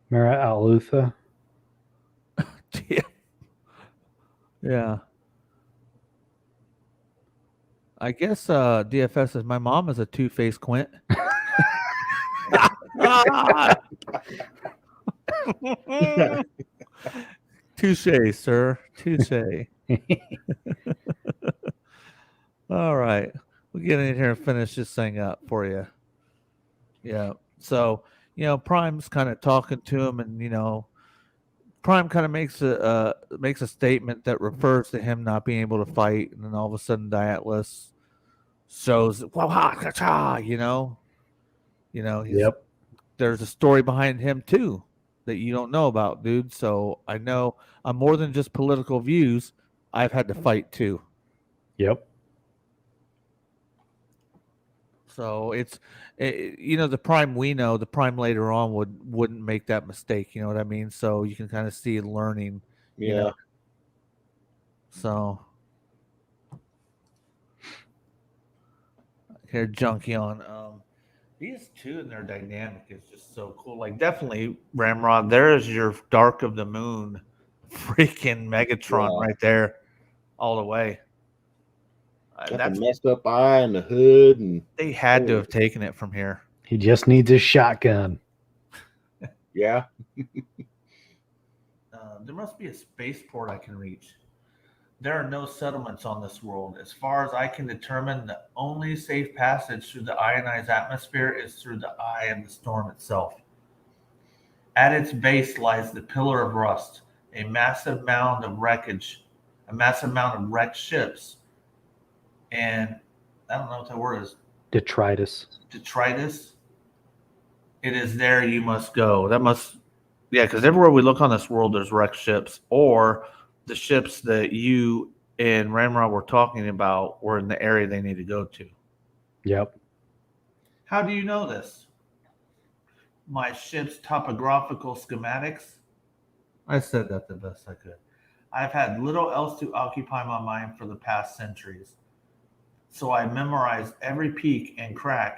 Mara Alutha. Yeah. Yeah. I guess DFS says my mom is a two-faced Quint. Touche, sir. Touche. All right. We'll get in here and finish this thing up for you. Yeah. So, Prime's kind of talking to him, and, Prime kind of makes a statement that refers to him not being able to fight, and then all of a sudden Atlas shows, Yep. There's a story behind him too that you don't know about, dude. So I know I'm more than just political views. I've had to fight too. Yep. So the Prime we know, the Prime later on wouldn't make that mistake. You know what I mean? So you can kind of see learning. Yeah. So here, Junkie on. These two and their dynamic is just so cool. Like, definitely, Ramrod, there is your Dark of the Moon freaking Megatron right there all the way. Got the messed up eye and the hood. And they had to have taken it from here. He just needs his shotgun. Yeah. There must be a spaceport I can reach. There are no settlements on this world. As far as I can determine, the only safe passage through the ionized atmosphere is through the eye of the storm itself. At its base lies the Pillar of Rust, a massive mound of wreckage, a massive mound of wrecked ships, and I don't know what that word is. Detritus. Detritus. It is there you must go. That must, yeah, because everywhere we look on this world, there's wrecked ships, or the ships that you and Ramrod were talking about were in the area they need to go to. Yep. How do you know this? My ship's topographical schematics? I said that the best I could. I've had little else to occupy my mind for the past centuries. So I memorized every peak and crag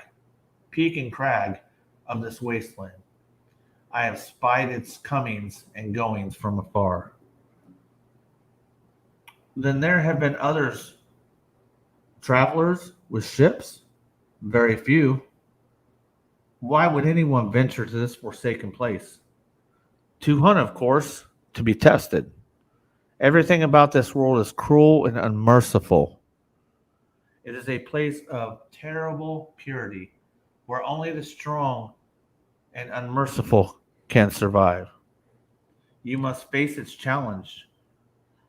of this wasteland. I have spied its comings and goings from afar. Then there have been others, travelers with ships? Very few. Why would anyone venture to this forsaken place? To hunt, of course, to be tested. Everything about this world is cruel and unmerciful. It is a place of terrible purity where only the strong and unmerciful can survive. You must face its challenge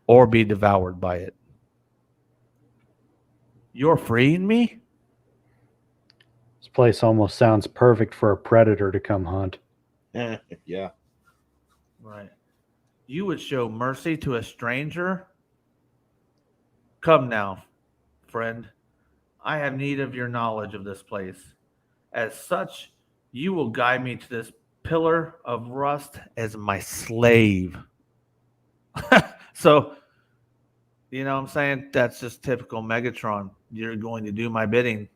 or be devoured by it. You're freeing me? This place almost sounds perfect for a predator to come hunt. Yeah. Right. You would show mercy to a stranger? Come now, friend. I have need of your knowledge of this place. As such, you will guide me to this pillar of rust as my slave. So, you know what I'm saying? That's just typical Megatron. You're going to do my bidding.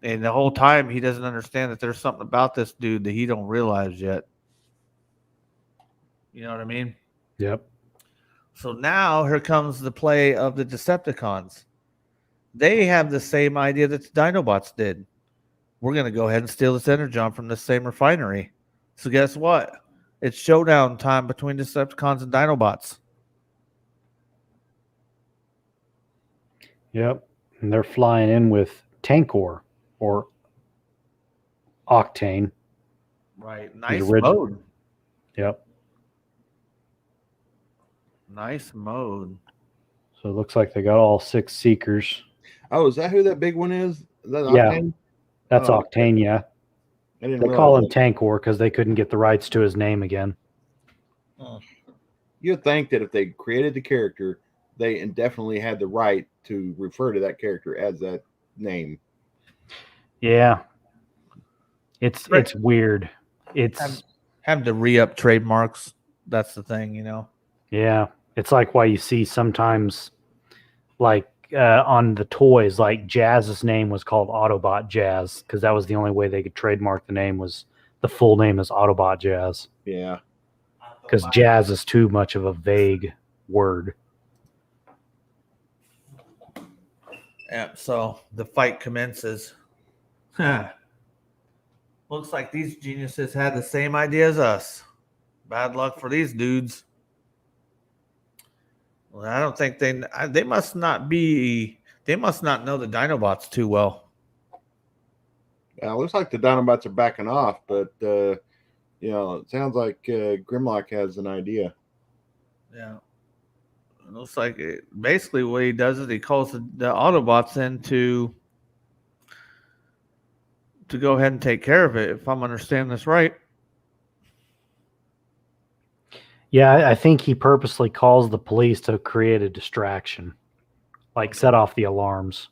And the whole time, he doesn't understand that there's something about this dude that he don't realize yet. You know what I mean? Yep. So now here comes the play of the Decepticons. They have the same idea that the Dinobots did. We're going to go ahead and steal this energon from this same refinery. So guess what? It's showdown time between Decepticons and Dinobots. Yep. And they're flying in with Tankor or Octane. Right. Nice original. mode. Yep. Nice mode. So it looks like they got all 6 Seekers. Oh, is that who that big one is? Is that Yeah. Octane? That's Oh, Octane, yeah. I didn't They realize call him that. Tankor because they couldn't get the rights to his name again. You'd think that if they created the character, they indefinitely had the right to refer to that character as that name. Yeah. It's Right. weird. It's Have to re-up trademarks. That's the thing, you know. yeah. It's like why you see sometimes like on the toys, like Jazz's name was called Autobot Jazz because that was the only way they could trademark the name was the full name is Autobot Jazz Yeah. because Jazz is too much of a vague word. Yeah, so the fight commences. Looks like these geniuses had the same idea as us. Bad luck for these dudes. Well, I don't think they must not know the Dinobots too well. It looks like the Dinobots are backing off, but it sounds like Grimlock has an idea. Yeah. It looks like basically what he does is he calls the Autobots in to go ahead and take care of it, if I'm understanding this right. Yeah, I think he purposely calls the police to create a distraction, like set off the alarms.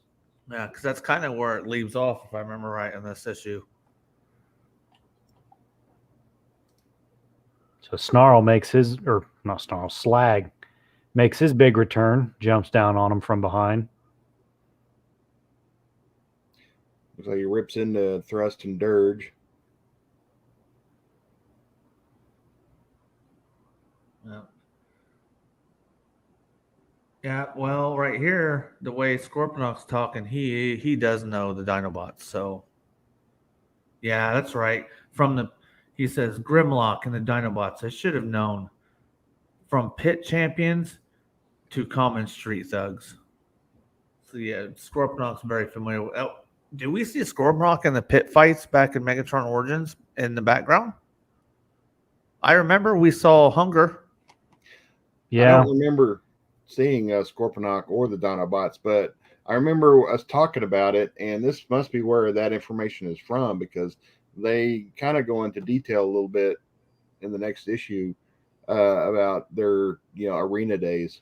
Yeah, because that's kind of where it leaves off, if I remember right, in this issue. So Snarl makes his, or not Snarl, Slag makes his big return, jumps down on him from behind. Looks like he rips into Thrust and Dirge. Yeah. Yeah, well, right here, the way Scorponok's talking, he does know the Dinobots. So, yeah, that's right. He says Grimlock and the Dinobots. I should have known. From pit champions to common street thugs. So yeah, Scorponok's very familiar with. Oh, do we see Scorponok in the pit fights back in Megatron Origins in the background? I remember we saw Hunger. I Yeah. don't remember seeing Scorponok or the Dinobots, but I remember us talking about it, and this must be where that information is from because they kind of go into detail a little bit in the next issue about their arena days.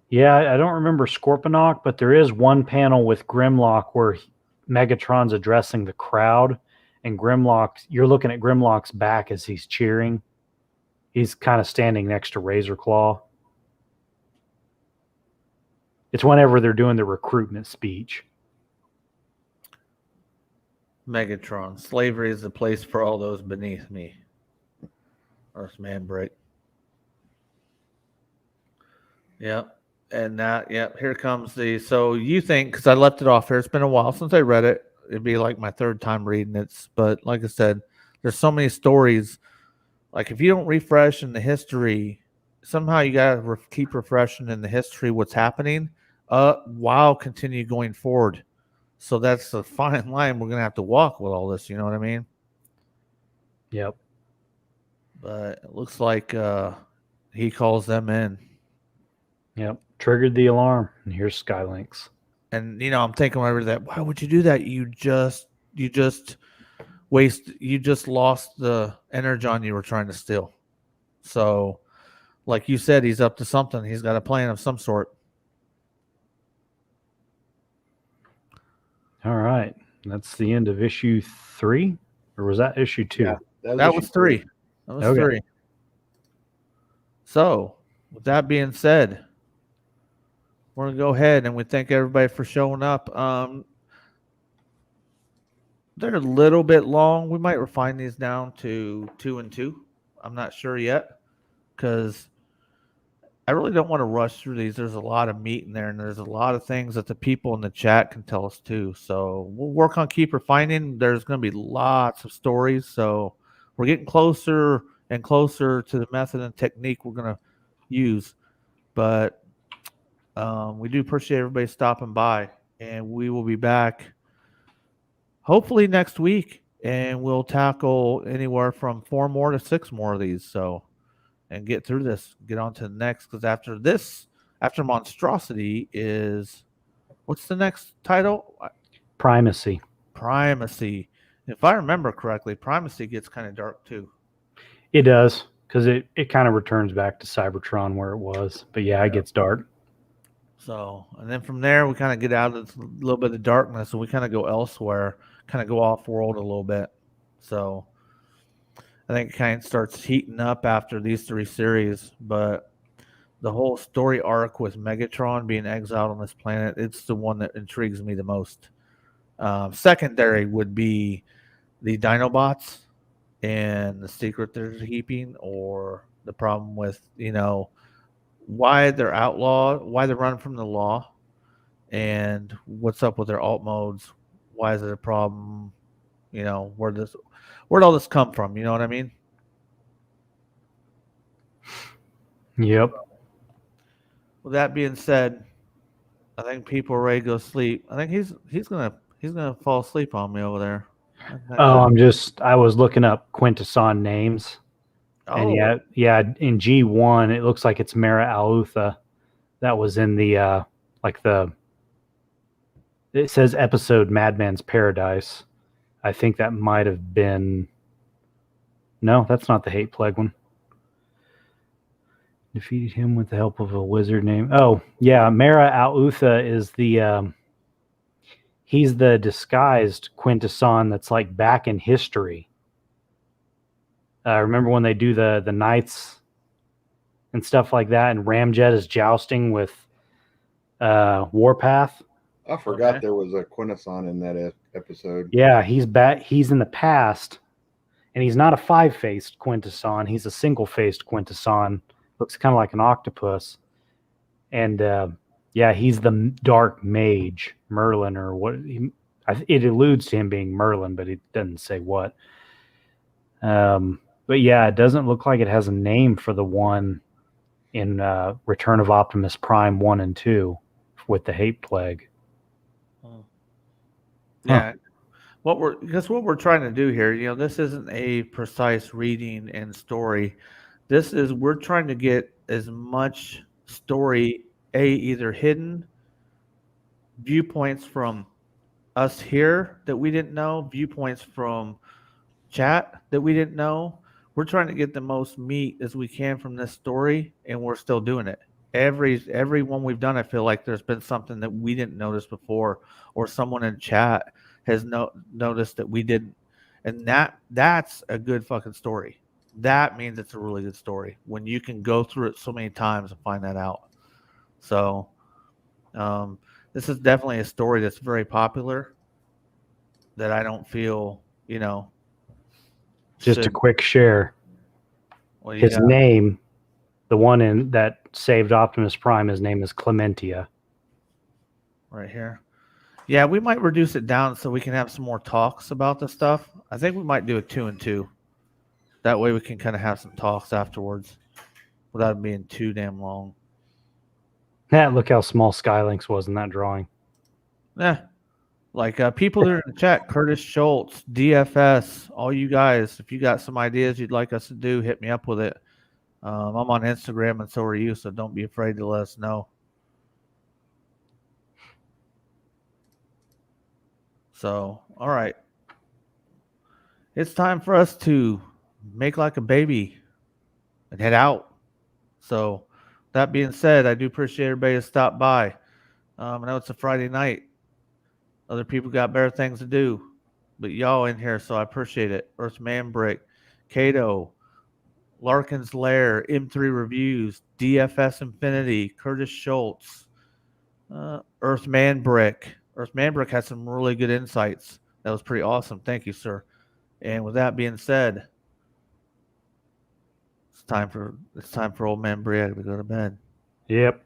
Yeah, I don't remember Scorponok, but there is one panel with Grimlock where Megatron's addressing the crowd, and you're looking at Grimlock's back as he's cheering. He's kind of standing next to Razor Claw. It's whenever they're doing the recruitment speech. Megatron. Slavery is the place for all those beneath me. Earthman break. Yep. And that, yep, here comes the. So you think, because I left it off here, it's been a while since I read it. It'd be like my third time reading it. But like I said, there's so many stories. Like if you don't refresh in the history, somehow you got to keep refreshing in the history what's happening while continue going forward. So that's a fine line we're going to have to walk with all this. You know what I mean? Yep. But it looks like he calls them in. Yep. Triggered the alarm. And here's Skylinks. And I'm thinking over that. Why would you do that? You just lost the energon you were trying to steal. So, like you said, he's up to something. He's got a plan of some sort. All right. That's the end of issue 3. Or was that issue 2? Yeah, That was 3. That was 3. So, with that being said, we're going to go ahead and we thank everybody for showing up. They're a little bit long. We might refine these down to 2 and 2. I'm not sure yet because I really don't want to rush through these. There's a lot of meat in there, and there's a lot of things that the people in the chat can tell us too. So we'll work on keep refining. There's going to be lots of stories. So we're getting closer and closer to the method and technique we're going to use. But we do appreciate everybody stopping by, and we will be back hopefully next week, and we'll tackle anywhere from 4 more to 6 more of these. So, and get through this, get on to the next, because after Monstrosity is, what's the next title? Primacy. If I remember correctly, Primacy gets kind of dark too. It does, because it kind of returns back to Cybertron where it was. But yeah, it gets dark. So, and then from there, we kind of get out of a little bit of darkness and we kind of go elsewhere, kind of go off world a little bit. So, I think it kind of starts heating up after these 3 series. But the whole story arc with Megatron being exiled on this planet, it's the one that intrigues me the most. Secondary would be the Dinobots and the secret they're heaping, or the problem with, why they're outlawed, why they're running from the law, and what's up with their alt modes. Why is it a problem? Where'd all this come from? You know what I mean? Yep. With that being said, I think people are ready to go sleep. I think he's gonna fall asleep on me over there. Oh, I was looking up Quintesson names. And in G1, it looks like it's Mara Alutha. That was in the it says episode Madman's Paradise. I think that might have been. No, that's not the Hate Plague one. Defeated him with the help of a wizard named. Oh, yeah. Mara Alutha is he's the disguised Quintesson that's like back in history. Remember when they do the knights and stuff like that, and Ramjet is jousting with Warpath? I forgot there was a Quintesson in that episode. Yeah, he's back. He's in the past, and he's not a 5-faced Quintesson. He's a single-faced Quintesson. Looks kind of like an octopus. And he's the Dark Mage, Merlin, or what? It alludes to him being Merlin, but it doesn't say what. But yeah, it doesn't look like it has a name for the one in Return of Optimus Prime 1 and 2 with the Hate Plague. Yeah. what we're trying to do here, this isn't a precise reading and story. We're trying to get as much story, either hidden viewpoints from us here that we didn't know, viewpoints from chat that we didn't know. We're trying to get the most meat as we can from this story, and we're still doing it. Every one we've done, I feel like there's been something that we didn't notice before, or someone in chat has noticed that we didn't, and that's a good fucking story. That means it's a really good story when you can go through it so many times and find that out. So, this is definitely a story that's very popular. That I don't feel, Just a should- quick share. well, His name, the one that saved Optimus Prime, his name is Clementia. right here. Yeah, we might reduce it down so we can have some more talks about the stuff. I think we might do a 2 and 2. That way we can kind of have some talks afterwards without it being too damn long. Look how small Skylinks was in that drawing. Yeah. Like people that are in the chat, Curtis Schultz, DFS, all you guys, if you got some ideas you'd like us to do, hit me up with it. I'm on Instagram and so are you, so don't be afraid to let us know. So, all right. It's time for us to make like a baby and head out. So, that being said, I do appreciate everybody to stop by. I know it's a Friday night. Other people got better things to do, but y'all in here, so I appreciate it. Earthman Brick, Cato, Larkin's Lair, M3 Reviews, DFS Infinity, Curtis Schultz, Earthman Brick. Earthman Brick had some really good insights. That was pretty awesome. Thank you, sir. And with that being said, it's time for old man Brick to go to bed. Yep.